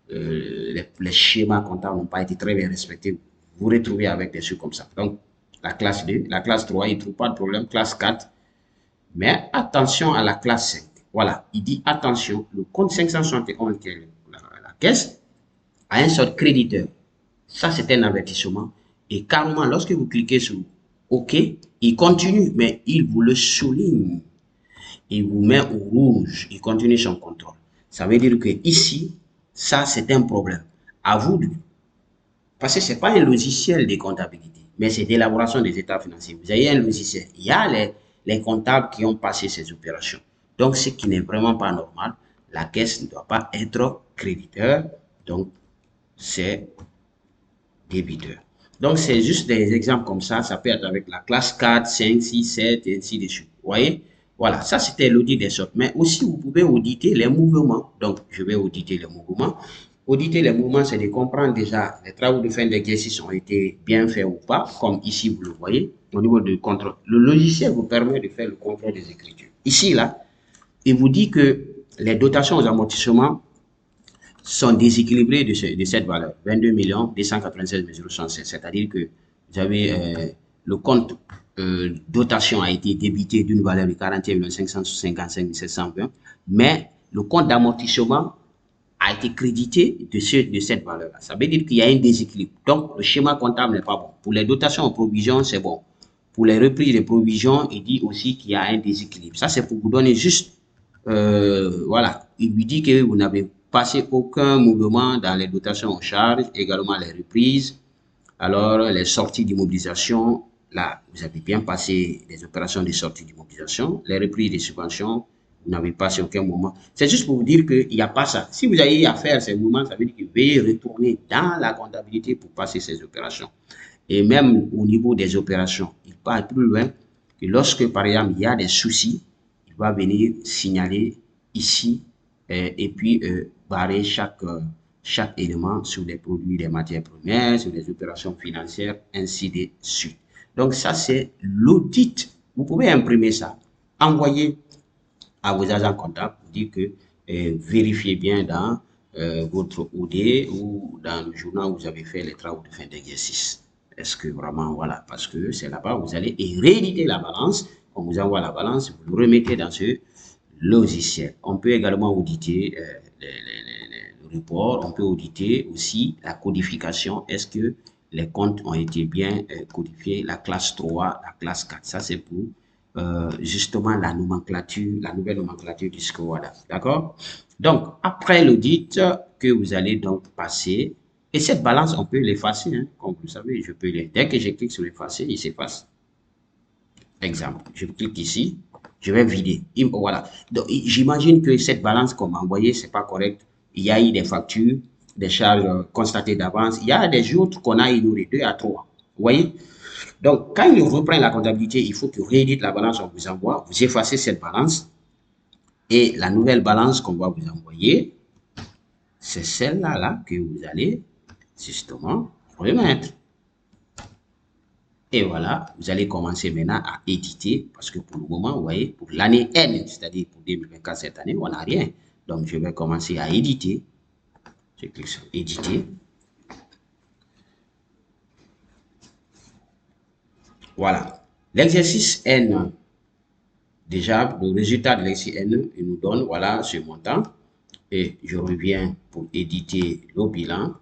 les schémas comptables n'ont pas été très bien respectés, vous vous retrouvez avec des choses comme ça. Donc, la classe 2, la classe 3, il ne trouve pas de problème. Classe 4, mais attention à la classe 5. Voilà, il dit attention, le compte 571 qui est la caisse a un sort créditeur. Ça, c'est un avertissement. Et carrément, lorsque vous cliquez sur OK, il continue, mais il vous le souligne. Il vous met au rouge. Il continue son contrôle. Ça veut dire que ici, ça, c'est un problème. À vous de... Parce que ce n'est pas un logiciel de comptabilité, mais c'est d'élaboration des états financiers. Vous avez un logiciel. Il y a les comptables qui ont passé ces opérations. Donc, ce qui n'est vraiment pas normal, la caisse ne doit pas être créditeur. Donc, c'est débiteur. Donc, c'est juste des exemples comme ça. Ça peut être avec la classe 4, 5, 6, 7, et ainsi de suite. Vous voyez? Voilà, ça c'était l'audit des sortes. Mais aussi, vous pouvez auditer les mouvements. Donc, je vais auditer les mouvements. Auditer les mouvements, c'est de comprendre déjà les travaux de fin d'exercice ont été bien faits ou pas, comme ici vous le voyez, au niveau du contrôle. Le logiciel vous permet de faire le contrôle des écritures. Ici, là, il vous dit que les dotations aux amortissements sont déséquilibrées de cette valeur, 22 296 016. C'est-à-dire que vous avez le compte dotation a été débité d'une valeur de 41 555 720, mais le compte d'amortissement a été crédité de cette valeur-là. Ça veut dire qu'il y a un déséquilibre. Donc, le schéma comptable n'est pas bon. Pour les dotations en provision, c'est bon. Pour les reprises de provisions, il dit aussi qu'il y a un déséquilibre. Ça, c'est pour vous donner juste, voilà, il lui dit que vous n'avez passé aucun mouvement dans les dotations en charge, également les reprises. Alors, les sorties d'immobilisation, là, vous avez bien passé les opérations de sortie d'immobilisation, les reprises des subventions, vous n'avez passé aucun moment. C'est juste pour vous dire qu'il n'y a pas ça. Si vous avez à faire ces mouvements, ça veut dire que vous devez retourner dans la comptabilité pour passer ces opérations. Et même au niveau des opérations, il part plus loin que lorsque, par exemple, il y a des soucis, il va venir signaler ici et puis barrer chaque élément sur les produits, des matières premières, sur les opérations financières, ainsi de suite. Donc ça, c'est l'audit. Vous pouvez imprimer ça, envoyer à vos agents comptables pour dire que vérifiez bien dans votre OD ou dans le journal où vous avez fait les travaux de fin d'exercice. Est-ce que vraiment, voilà, parce que c'est là-bas, vous allez rééditer la balance, on vous envoie la balance, vous le remettez dans ce logiciel. On peut également auditer le report, on peut auditer aussi la codification. Est-ce que les comptes ont été bien codifiés, la classe 3, la classe 4, ça c'est pour justement la nomenclature, la nouvelle nomenclature du SCOADA. D'accord? Donc, après l'audit que vous allez donc passer, et cette balance, on peut l'effacer, hein, comme vous le savez, je peux dès que je clique sur l'effacer, il s'efface. Exemple, je clique ici, je vais vider. Voilà. Donc, j'imagine que cette balance qu'on m'a envoyée, c'est pas correct. Il y a eu des factures, des charges constatées d'avance. Il y a des jours qu'on a ignoré, 2 à 3. Vous voyez? Donc, quand il reprend la comptabilité, il faut qu'il réédite la balance qu'on vous envoie. Vous effacez cette balance. Et la nouvelle balance qu'on va vous envoyer, c'est celle-là là, que vous allez justement remettre. Et voilà, vous allez commencer maintenant à éditer, parce que pour le moment, vous voyez, pour l'année N, c'est-à-dire pour 2024, cette année, on n'a rien. Donc, je vais commencer à éditer. Je clique sur éditer. Voilà. L'exercice N, déjà, le résultat de l'exercice N, il nous donne, voilà, ce montant. Et je reviens pour éditer le bilan.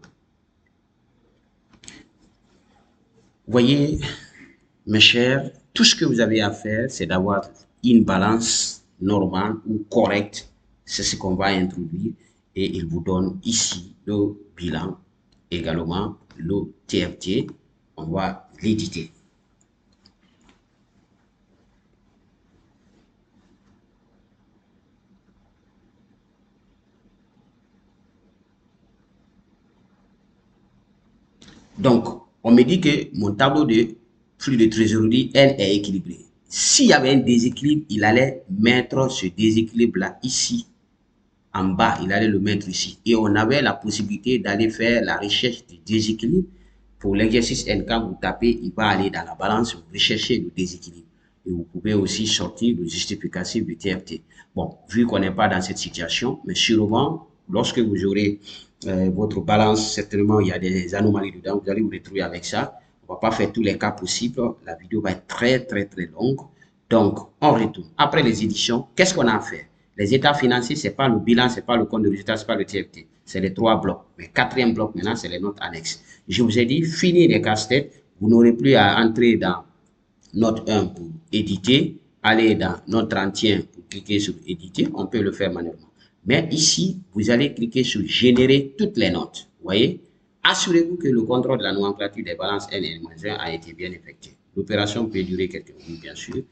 Voyez, mes chers, tout ce que vous avez à faire, c'est d'avoir une balance normale ou correcte. C'est ce qu'on va introduire et il vous donne ici le bilan, également le TFT. On va l'éditer. Donc, on me dit que mon tableau de flux de trésorerie, elle, est équilibré. S'il y avait un déséquilibre, il allait mettre ce déséquilibre-là ici, en bas, il allait le mettre ici. Et on avait la possibilité d'aller faire la recherche du déséquilibre. Pour l'exercice N, quand vous tapez, il va aller dans la balance, vous recherchez le déséquilibre. Et vous pouvez aussi sortir le justificatif du TFT. Bon, vu qu'on n'est pas dans cette situation, mais sûrement, lorsque vous aurez votre balance, certainement, il y a des anomalies dedans, vous allez vous retrouver avec ça. On ne va pas faire tous les cas possibles. La vidéo va être très, très, très longue. Donc, on retourne. Après les éditions, qu'est-ce qu'on a à faire? Les états financiers, ce n'est pas le bilan, ce n'est pas le compte de résultat, ce n'est pas le TFT. C'est les 3 blocs. Mais quatrième bloc, maintenant, c'est les notes annexes. Je vous ai dit, fini les casse-têtes. Vous n'aurez plus à entrer dans note 1 pour éditer, aller dans note 31 pour cliquer sur éditer. On peut le faire manuellement. Mais ici, vous allez cliquer sur générer toutes les notes. Vous voyez? Assurez-vous que le contrôle de la nomenclature des balances N et N-1 a été bien effectué. L'opération peut durer quelques minutes, bien sûr.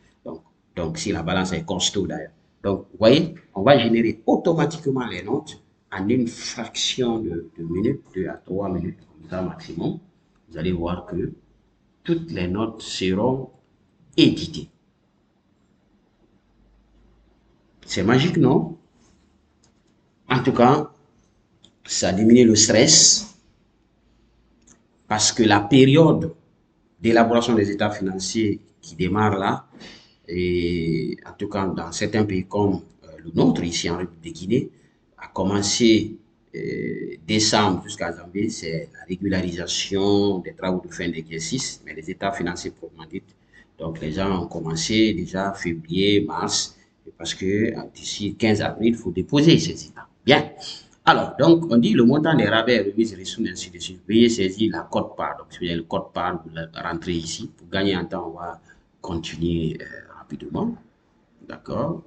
Donc, si la balance est costaud d'ailleurs. Donc, vous voyez, on va générer automatiquement les notes en une fraction de minutes, 2 à 3 minutes, comme ça maximum. Vous allez voir que toutes les notes seront éditées. C'est magique, non? En tout cas, ça diminue le stress parce que la période d'élaboration des états financiers qui démarre là, et en tout cas dans certains pays comme le nôtre, ici en République de Guinée, a commencé décembre jusqu'à janvier, c'est la régularisation des travaux de fin d'exercice, mais les états financiers proprement dit. Donc les gens ont commencé déjà février, mars, parce que d'ici 15 avril, il faut déposer ces états. Bien. Alors, donc, on dit le montant des rabais, remises, ressources, ainsi de suite. Veuillez saisir la cote-part. Donc, si vous avez le code-part, vous rentrez ici. Pour gagner en temps, on va continuer rapidement. D'accord?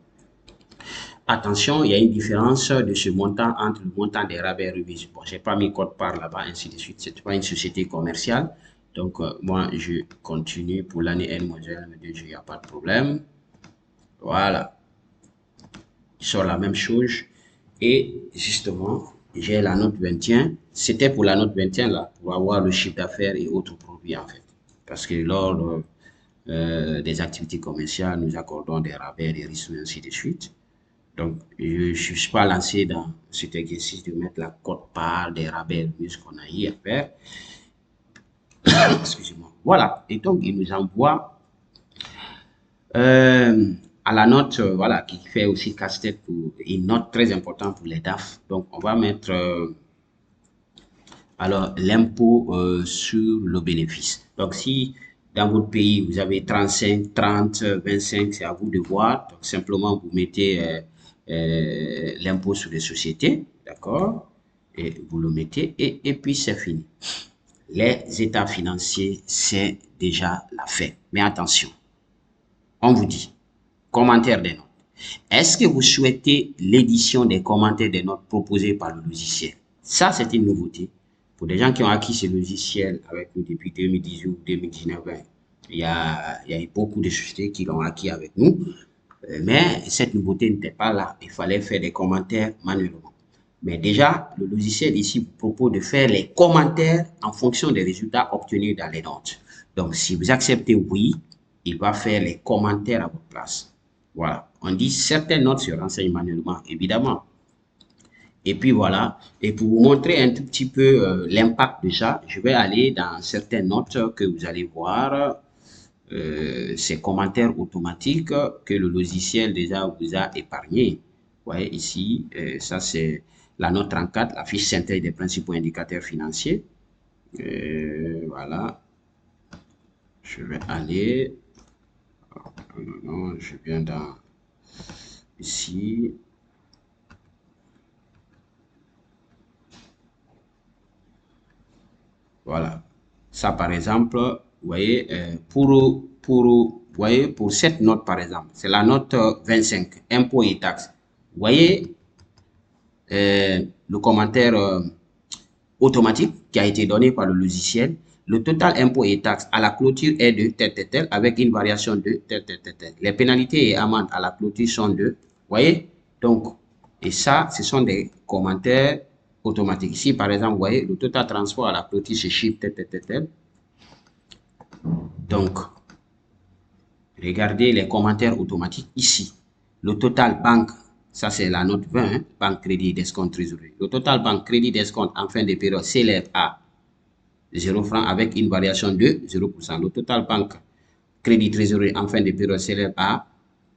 Attention, il y a une différence de ce montant entre le montant des rabais et remises. Bon, j'ai pas mis code-part là-bas, ainsi de suite. C'est pas une société commerciale. Donc, moi, je continue pour l'année N-2, il n'y a pas de problème. Voilà. Il sort la même chose. Et justement, j'ai la note 21. C'était pour la note 21 là, pour avoir le chiffre d'affaires et autres produits en fait. Parce que lors des activités commerciales, nous accordons des rabais, des risques, et ainsi de suite. Donc, je ne suis pas lancé dans cet exercice de mettre la cote-part des rabais, ce qu'on a eu à faire. Excusez-moi. Voilà. Et donc, il nous envoie à la note, voilà, qui fait aussi casse-tête pour une note très importante pour les DAF. Donc, on va mettre alors l'impôt sur le bénéfice. Donc, si dans votre pays, vous avez 35, 30, 25, c'est à vous de voir. Donc, simplement, vous mettez l'impôt sur les sociétés, d'accord? Et vous le mettez et puis c'est fini. Les états financiers, c'est déjà la fin. Mais attention, on vous dit, commentaire des notes. Est-ce que vous souhaitez l'édition des commentaires des notes proposées par le logiciel? Ça, c'est une nouveauté. Pour des gens qui ont acquis ce logiciel avec nous depuis 2018 ou 2019, il y a beaucoup de sociétés qui l'ont acquis avec nous. Mais cette nouveauté n'était pas là. Il fallait faire des commentaires manuellement. Mais déjà, le logiciel ici vous propose de faire les commentaires en fonction des résultats obtenus dans les notes. Donc, si vous acceptez oui, il va faire les commentaires à votre place. Voilà. On dit certaines notes se renseignent manuellement, évidemment. Et puis voilà. Et pour vous montrer un tout petit peu l'impact de ça, je vais aller dans certaines notes que vous allez voir. Ces commentaires automatiques que le logiciel déjà vous a épargné. Vous voyez ici, ça c'est la note 34, la fiche synthèse des principaux indicateurs financiers. Voilà. Je vais aller. Non, je viens dans ici. Voilà. Ça, par exemple, vous voyez, vous voyez, pour cette note, par exemple, c'est la note 25, impôts et taxes. Vous voyez le commentaire automatique qui a été donné par le logiciel. Le total impôt et taxes à la clôture est de tel, avec une variation de tel. Les pénalités et amendes à la clôture sont de, vous voyez? Donc, et ça, ce sont des commentaires automatiques. Ici, par exemple, vous voyez, le total transport à la clôture se chiffre tel. Donc, regardez les commentaires automatiques ici. Le total banque, ça c'est la note 20, hein, banque, crédit, d'escompte, trésorerie. Le total banque, crédit, d'escompte en fin de période s'élève à 0 francs avec une variation de 0%. Le total banque, crédit, trésorerie en fin de période s'élève à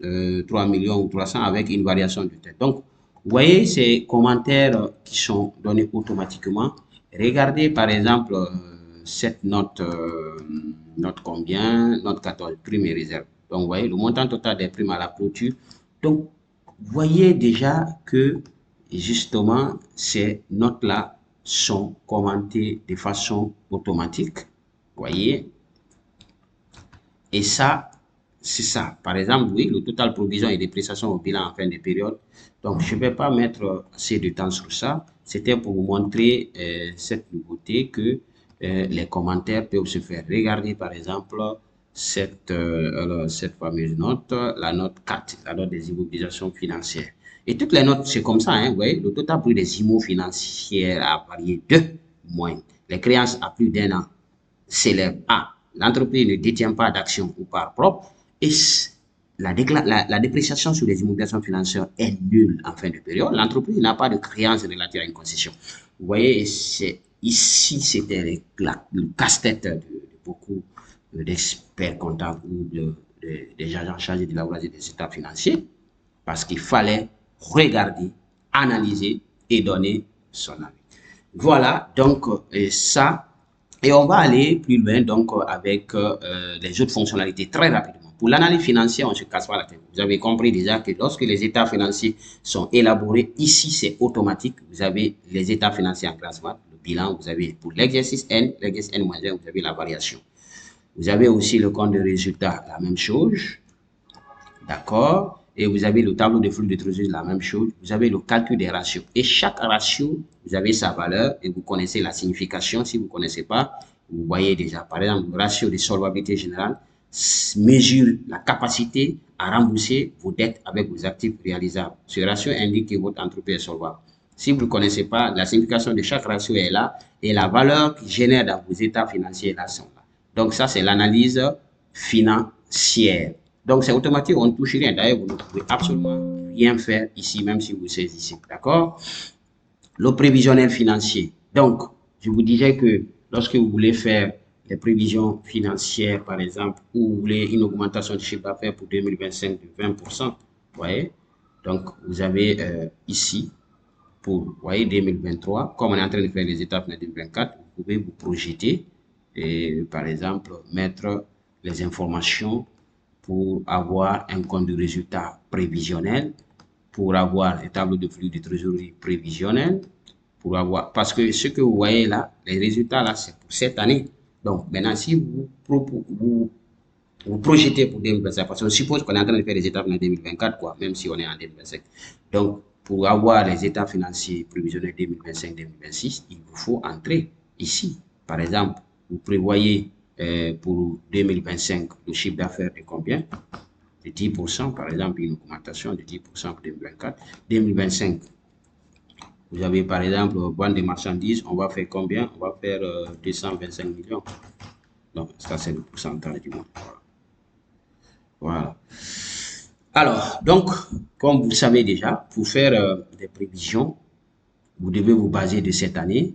3 millions ou 300 avec une variation de tête. Donc, vous voyez ces commentaires qui sont donnés automatiquement. Regardez par exemple cette note, note combien? Note 14, primes et réserves. Donc, vous voyez le montant total des primes à la clôture. Donc, vous voyez déjà que justement ces notes-là sont commentées de façon automatique. Vous voyez? Et ça, c'est ça. Par exemple, oui, le total provision et dépréciation au bilan en fin de période. Donc, je ne vais pas mettre assez de temps sur ça. C'était pour vous montrer cette nouveauté que les commentaires peuvent se faire. Regardez par exemple cette fameuse note, la note 4, la note des immobilisations financières. Et toutes les notes, c'est comme ça, hein, vous voyez, le total prix des immo financières a varié de moins. Les créances à plus d'un an s'élèvent à l'entreprise ne détient pas d'action ou part propre et la dépréciation sur les immobilisations financières est nulle en fin de période. L'entreprise n'a pas de créance relative à une concession. Vous voyez, ici, c'était le casse-tête de beaucoup d'experts comptables ou des agents chargés de l'élaboration des états financiers, parce qu'il fallait regarder, analyser et donner son avis. Voilà, donc ça, et on va aller plus loin donc avec les autres fonctionnalités très rapidement. Pour l'analyse financière, on ne se casse pas la tête. Vous avez compris déjà que lorsque les états financiers sont élaborés, ici c'est automatique. Vous avez les états financiers en classe mat, le bilan, vous avez pour l'exercice N, l'exercice N-1, vous avez la variation. Vous avez aussi le compte de résultat, la même chose. D'accord? Et vous avez le tableau de flux de trésorerie, la même chose. Vous avez le calcul des ratios. Et chaque ratio, vous avez sa valeur et vous connaissez la signification. Si vous ne connaissez pas, vous voyez déjà. Par exemple, le ratio de solvabilité générale mesure la capacité à rembourser vos dettes avec vos actifs réalisables. Ce ratio indique que votre entreprise est solvable. Si vous ne connaissez pas, la signification de chaque ratio est là et la valeur qui génère dans vos états financiers là sont là. Donc ça, c'est l'analyse financière. Donc, c'est automatique, on ne touche rien. D'ailleurs, vous ne pouvez absolument rien faire ici, même si vous saisissez. D'accord? Le prévisionnel financier. Donc, je vous disais que lorsque vous voulez faire les prévisions financières, par exemple, ou vous voulez une augmentation de chiffre d'affaires pour 2025 de 20%, vous voyez? Donc, vous avez ici, pour, vous voyez, 2023, comme on est en train de faire les étapes de 2024, vous pouvez vous projeter et, par exemple, mettre les informations pour avoir un compte de résultat prévisionnel, pour avoir un tableau de flux de trésorerie prévisionnel, pour avoir, parce que ce que vous voyez là, les résultats là, c'est pour cette année. Donc, maintenant, si vous projetez pour 2025, parce qu'on suppose qu'on est en train de faire les étapes en 2024, quoi, même si on est en 2025. Donc, pour avoir les états financiers prévisionnels 2025-2026, il vous faut entrer ici. Par exemple, vous prévoyez pour 2025 le chiffre d'affaires de combien? De 10%, par exemple, une augmentation de 10% pour 2024. 2025, vous avez par exemple, vente des marchandises, on va faire combien? On va faire 225 millions. Donc, ça, c'est le pourcentage du monde. Voilà. Alors, donc, comme vous le savez déjà, pour faire des prévisions, vous devez vous baser de cette année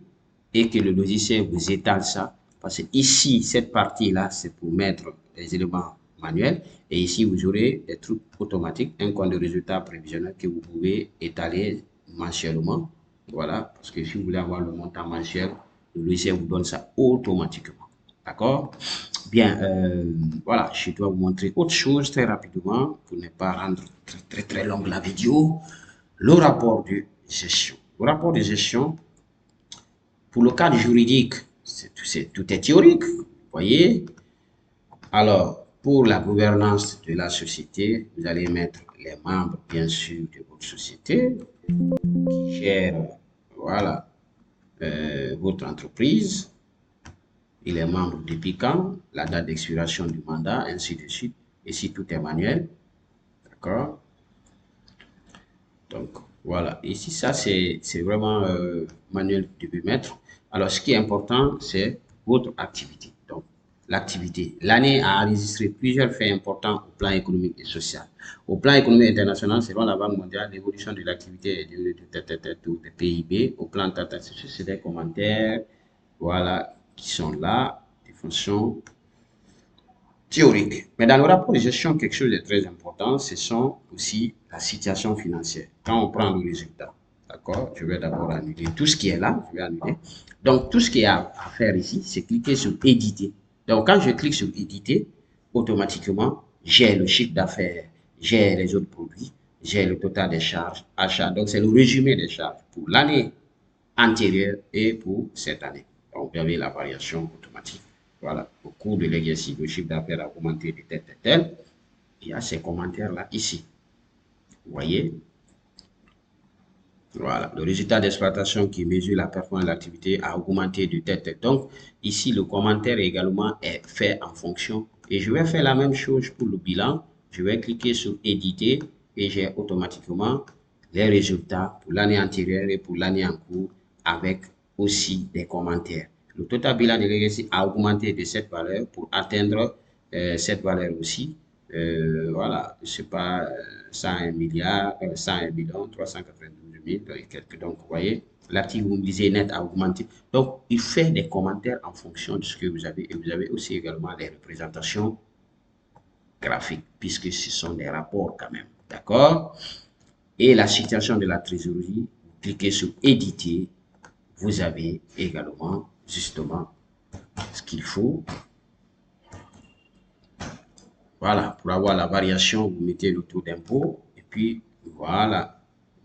et que le logiciel vous étale ça. Parce que ici, cette partie-là, c'est pour mettre les éléments manuels. Et ici, vous aurez des trucs automatiques, un compte de résultat prévisionnel que vous pouvez étaler mensuellement. Voilà, parce que si vous voulez avoir le montant mensuel, le logiciel vous donne ça automatiquement. D'accord? Bien, voilà, je dois vous montrer autre chose très rapidement pour ne pas rendre très longue la vidéo. Le rapport de gestion. Le rapport de gestion, pour le cadre juridique, tout est théorique, vous voyez. Alors, pour la gouvernance de la société, vous allez mettre les membres, bien sûr, de votre société qui gèrent, voilà, votre entreprise. Il est membre depuis quand, la date d'expiration du mandat, ainsi de suite. Ici, tout est manuel. D'accord? Donc, voilà. Ici, ça, c'est vraiment manuel que vous devez mettre. Alors, ce qui est important, c'est votre activité. Donc, l'activité. L'année a enregistré plusieurs faits importants au plan économique et social. Au plan économique international, selon la Banque mondiale, l'évolution de l'activité est devenue de PIB. Au plan c'est des commentaires, voilà, qui sont là, des fonctions théoriques. Mais dans le rapport de gestion, quelque chose de très important, ce sont aussi la situation financière. Quand on prend le résultat, d'accord, je vais d'abord annuler tout ce qui est là, je vais annuler. Donc, tout ce qu'il y a à faire ici, c'est cliquer sur éditer. Donc, quand je clique sur éditer, automatiquement, j'ai le chiffre d'affaires, j'ai les autres produits, j'ai le total des charges, achats. Donc, c'est le résumé des charges pour l'année antérieure et pour cette année. Donc, vous avez la variation automatique. Voilà, au cours de l'exercice, le chiffre d'affaires a augmenté de tel. Il y a ces commentaires-là ici. Vous voyez? Voilà, le résultat d'exploitation qui mesure la performance de l'activité a augmenté de tel. Donc, ici, le commentaire également est fait en fonction. Et je vais faire la même chose pour le bilan. Je vais cliquer sur éditer et j'ai automatiquement les résultats pour l'année antérieure et pour l'année en cours avec aussi des commentaires. Le total bilan de l'exercice a augmenté de cette valeur pour atteindre cette valeur aussi. voilà, je sais pas, 101 milliards, 101 millions, 392 000 et quelques. Donc, vous voyez, l'article, vous me disiez net a augmenté. Donc, il fait des commentaires en fonction de ce que vous avez. Et vous avez aussi également des représentations graphiques, puisque ce sont des rapports quand même. D'accord? Et la situation de la trésorerie, vous cliquez sur éditer, vous avez également, justement, ce qu'il faut. Voilà, pour avoir la variation, vous mettez le taux d'impôt et puis voilà,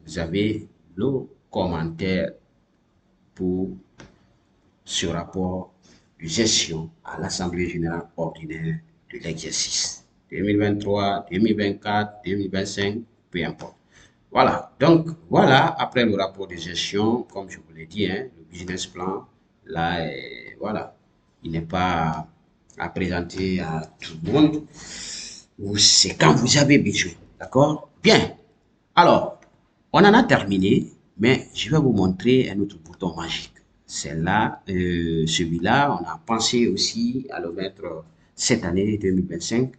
vous avez le commentaire pour ce rapport de gestion à l'Assemblée générale ordinaire de l'exercice 2023, 2024, 2025, peu importe. Voilà, donc voilà, après le rapport de gestion, comme je vous l'ai dit, hein, le business plan, là, voilà, il n'est pas à présenter à tout le monde. C'est quand vous avez besoin, d'accord? Bien, alors, on en a terminé, mais je vais vous montrer un autre bouton magique. C'est là, celui-là, on a pensé aussi à le mettre cette année 2025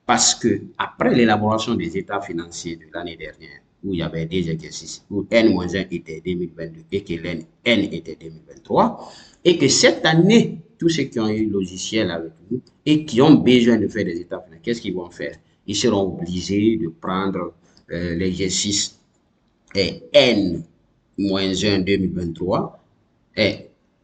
parce que après l'élaboration des états financiers de l'année dernière, où il y avait des exercices, où N-1 était 2022 et que N était 2023, et que cette année, tous ceux qui ont eu le logiciel avec nous et qui ont besoin de faire des états financiers, qu'est-ce qu'ils vont faire? Ils seront obligés de prendre l'exercice N-1 2023,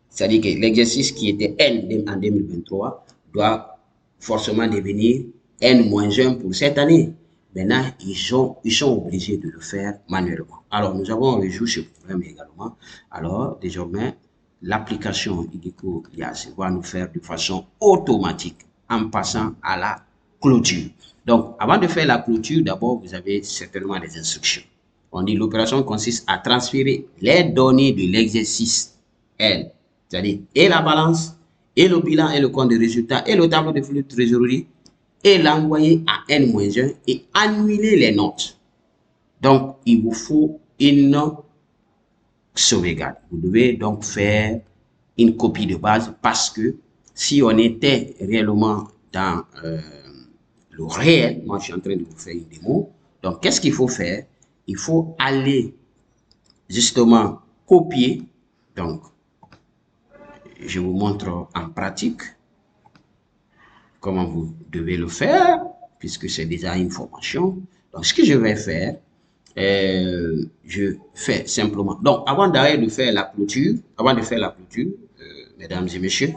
c'est-à-dire que l'exercice qui était N en 2023 doit forcément devenir N-1 pour cette année. Maintenant, ils sont obligés de le faire manuellement. Alors, nous avons résolu ce problème également. Alors, désormais, l'application IDECO IAS va nous faire de façon automatique en passant à la clôture. Donc, avant de faire la clôture, d'abord, vous avez certainement des instructions. On dit l'opération consiste à transférer les données de l'exercice L, c'est-à-dire et la balance, et le bilan, et le compte de résultat, et le tableau de flux de trésorerie, et l'envoyer à N-1 et annuler les notes. Donc, il vous faut une sauvegarde. Vous devez donc faire une copie de base parce que si on était réellement dans le réel, moi je suis en train de vous faire une démo, donc qu'est-ce qu'il faut faire? Il faut aller justement copier, donc je vous montre en pratique comment vous devez le faire, puisque c'est déjà une formation. Donc, ce que je vais faire, je fais simplement. Donc, avant d'aller de faire la clôture, mesdames et messieurs,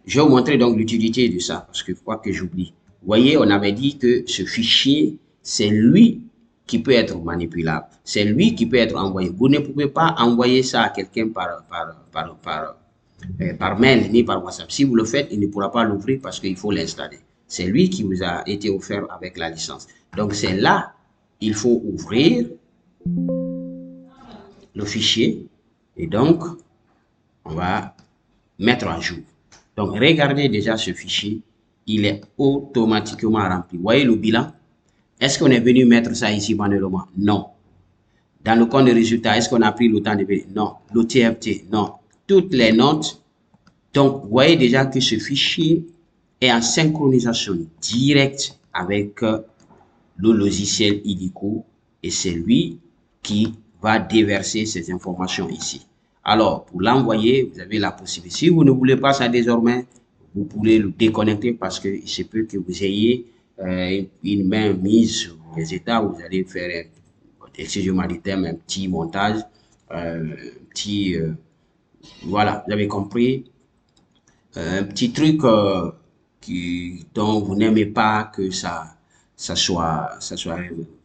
je vais vous montrer donc l'utilité de ça, parce que quoi que j'oublie. Vous voyez, on avait dit que ce fichier, c'est lui qui peut être manipulable. C'est lui qui peut être envoyé. Vous ne pouvez pas envoyer ça à quelqu'un par mail ni par WhatsApp. Si vous le faites, il ne pourra pas l'ouvrir parce qu'il faut l'installer. C'est lui qui vous a été offert avec la licence. Donc, c'est là, il faut ouvrir le fichier et donc, on va mettre à jour. Donc, regardez déjà ce fichier. Il est automatiquement rempli. Vous voyez le bilan? Est-ce qu'on est venu mettre ça ici manuellement? Non. Dans le compte de résultat, est-ce qu'on a pris le temps de vérifier? Non. Le TFT? Non. Toutes les notes. Donc, vous voyez déjà que ce fichier est en synchronisation directe avec le logiciel IDECO et c'est lui qui va déverser ces informations ici. Alors, pour l'envoyer, vous avez la possibilité. Si vous ne voulez pas ça désormais, vous pouvez le déconnecter parce qu'il se peut que vous ayez une main mise sur les états. Vous allez faire, excusez-moi du terme, un petit montage, voilà, vous avez compris, un petit truc dont vous n'aimez pas que ça soit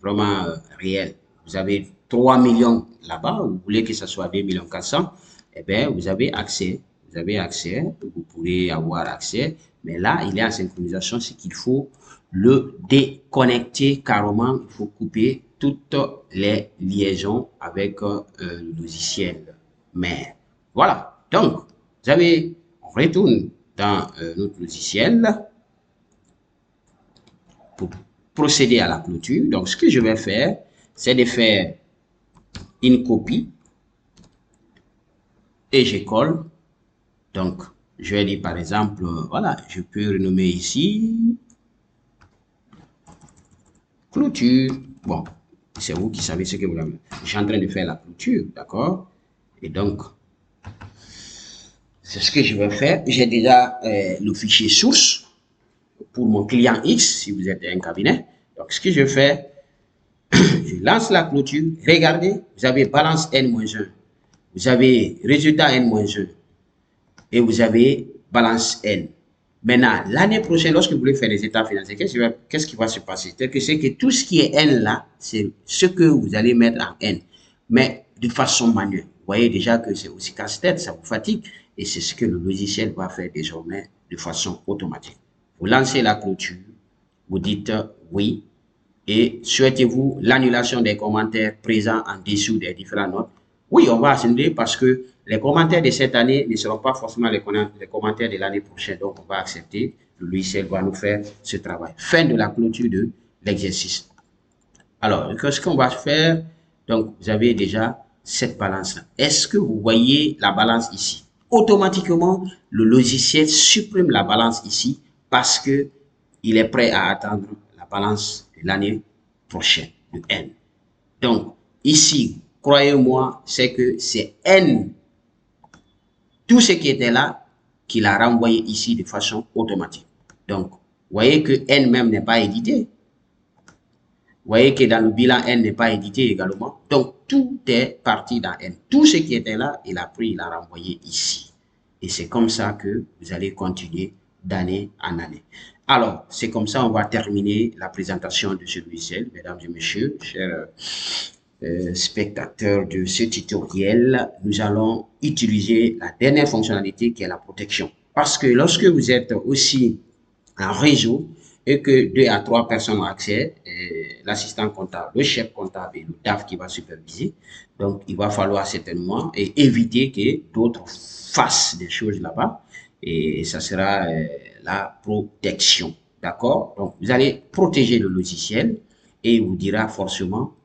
vraiment réel. Vous avez 3 millions là-bas, vous voulez que ça soit 2 millions 400, eh bien, vous avez accès. Vous avez accès, vous pourrez avoir accès, mais là, il est en synchronisation, c'est qu'il faut le déconnecter carrément, il faut couper toutes les liaisons avec le logiciel mère. Voilà, donc, vous avez, on retourne dans notre logiciel pour procéder à la clôture. Donc, ce que je vais faire, c'est de faire une copie et je colle. Donc, je vais dire par exemple, voilà, je peux renommer ici Clôture, bon, c'est vous qui savez ce que vous avez. Je suis en train de faire la clôture, d'accord? Et donc, c'est ce que je vais faire. J'ai déjà le fichier source pour mon client X, si vous êtes un cabinet. Donc, ce que je fais, je lance la clôture. Regardez, vous avez balance N-1, vous avez résultat N-1 et vous avez balance N. Maintenant, l'année prochaine, lorsque vous voulez faire les états financiers, qu'est-ce qui va se passer? C'est que tout ce qui est N là, c'est ce que vous allez mettre en N, mais de façon manuelle. Vous voyez déjà que c'est aussi casse-tête, ça vous fatigue, et c'est ce que le logiciel va faire désormais de façon automatique. Vous lancez la clôture, vous dites oui, et souhaitez-vous l'annulation des commentaires présents en dessous des différentes notes? Oui, on va annuler parce que les commentaires de cette année ne seront pas forcément les commentaires de l'année prochaine. Donc, on va accepter. Le logiciel va nous faire ce travail. Fin de la clôture de l'exercice. Alors, ce qu'on va faire, donc, vous avez déjà cette balance-là. Est-ce que vous voyez la balance ici? Automatiquement, le logiciel supprime la balance ici parce que il est prêt à attendre la balance de l'année prochaine, de N. Donc, ici, croyez-moi, c'est que c'est N, tout ce qui était là, qu'il a renvoyé ici de façon automatique. Donc, vous voyez que N même n'est pas édité. Vous voyez que dans le bilan, N n'est pas édité également. Donc, tout est parti dans N. Tout ce qui était là, il a pris, il a renvoyé ici. Et c'est comme ça que vous allez continuer d'année en année. Alors, c'est comme ça, on va terminer la présentation de ce logiciel, mesdames et messieurs, chers spectateurs de ce tutoriel. Nous allons utiliser la dernière fonctionnalité qui est la protection. Parce que lorsque vous êtes aussi en réseau et que 2 à 3 personnes ont accès, l'assistant comptable, le chef comptable et le DAF qui va superviser. Donc, il va falloir certainement éviter que d'autres fassent des choses là-bas. Et ça sera la protection. D'accord? Donc, vous allez protéger le logiciel et il vous dira forcément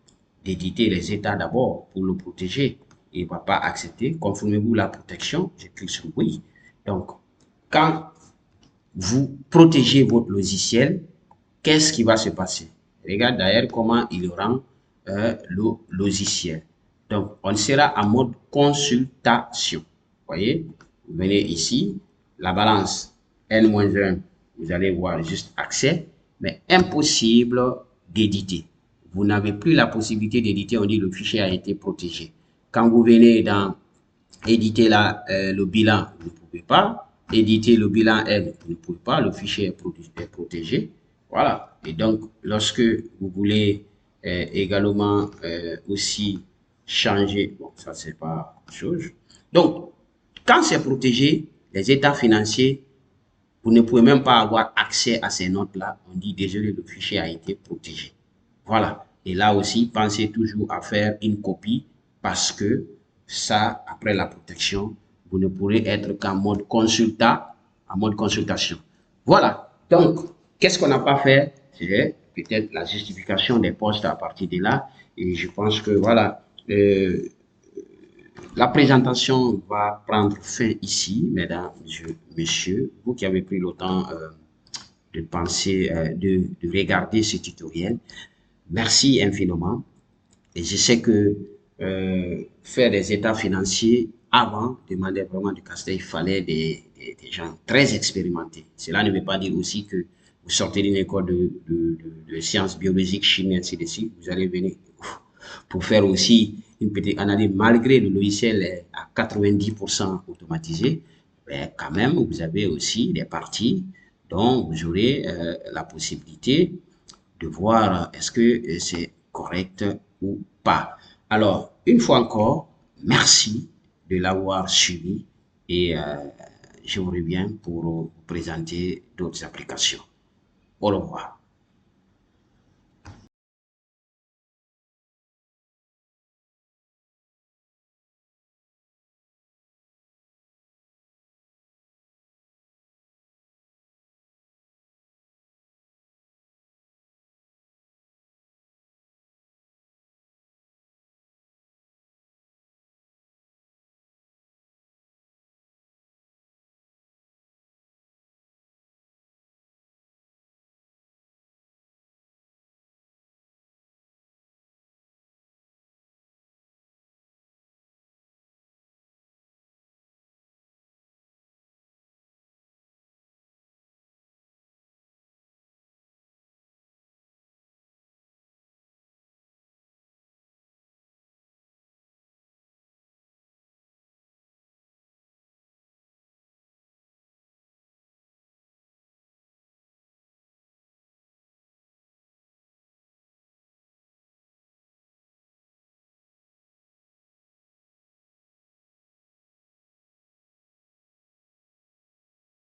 d'éditer les états d'abord pour le protéger. Il ne va pas accepter. Confirmez-vous la protection. Je clique sur oui. Donc, quand vous protégez votre logiciel, qu'est-ce qui va se passer? Regarde d'ailleurs comment il rend le logiciel. Donc, on sera en mode consultation. Vous voyez, vous venez ici, la balance N-1, vous allez voir juste accès, mais impossible d'éditer. Vous n'avez plus la possibilité d'éditer, on dit le fichier a été protégé. Quand vous venez dans éditer le bilan, vous ne pouvez pas. Éditer le bilan N, vous ne pouvez pas, le fichier est protégé. Voilà. Et donc, lorsque vous voulez également aussi changer, bon, ça c'est pas chose. Donc, quand c'est protégé, les états financiers, vous ne pouvez même pas avoir accès à ces notes-là. On dit désolé, le fichier a été protégé. Voilà. Et là aussi, pensez toujours à faire une copie parce que ça, après la protection, vous ne pourrez être qu'en mode en mode consultation. Voilà. Donc, qu'est-ce qu'on n'a pas fait? C'est peut-être la justification des postes à partir de là. Et je pense que voilà, la présentation va prendre fin ici, mesdames, messieurs. Vous qui avez pris le temps de penser, de regarder ce tutoriel, merci infiniment. Et je sais que faire des états financiers avant demandait vraiment du casse-tête. Il fallait des gens très expérimentés. Cela ne veut pas dire aussi que vous sortez d'une école de sciences biologiques, chimie, ainsi de suite. Vous allez venir pour faire aussi une petite analyse. Malgré le logiciel est à 90% automatisé, mais quand même, vous avez aussi des parties dont vous aurez la possibilité de voir est-ce que c'est correct ou pas. Alors, une fois encore, merci de l'avoir suivi et je vous reviens pour vous présenter d'autres applications. Au revoir.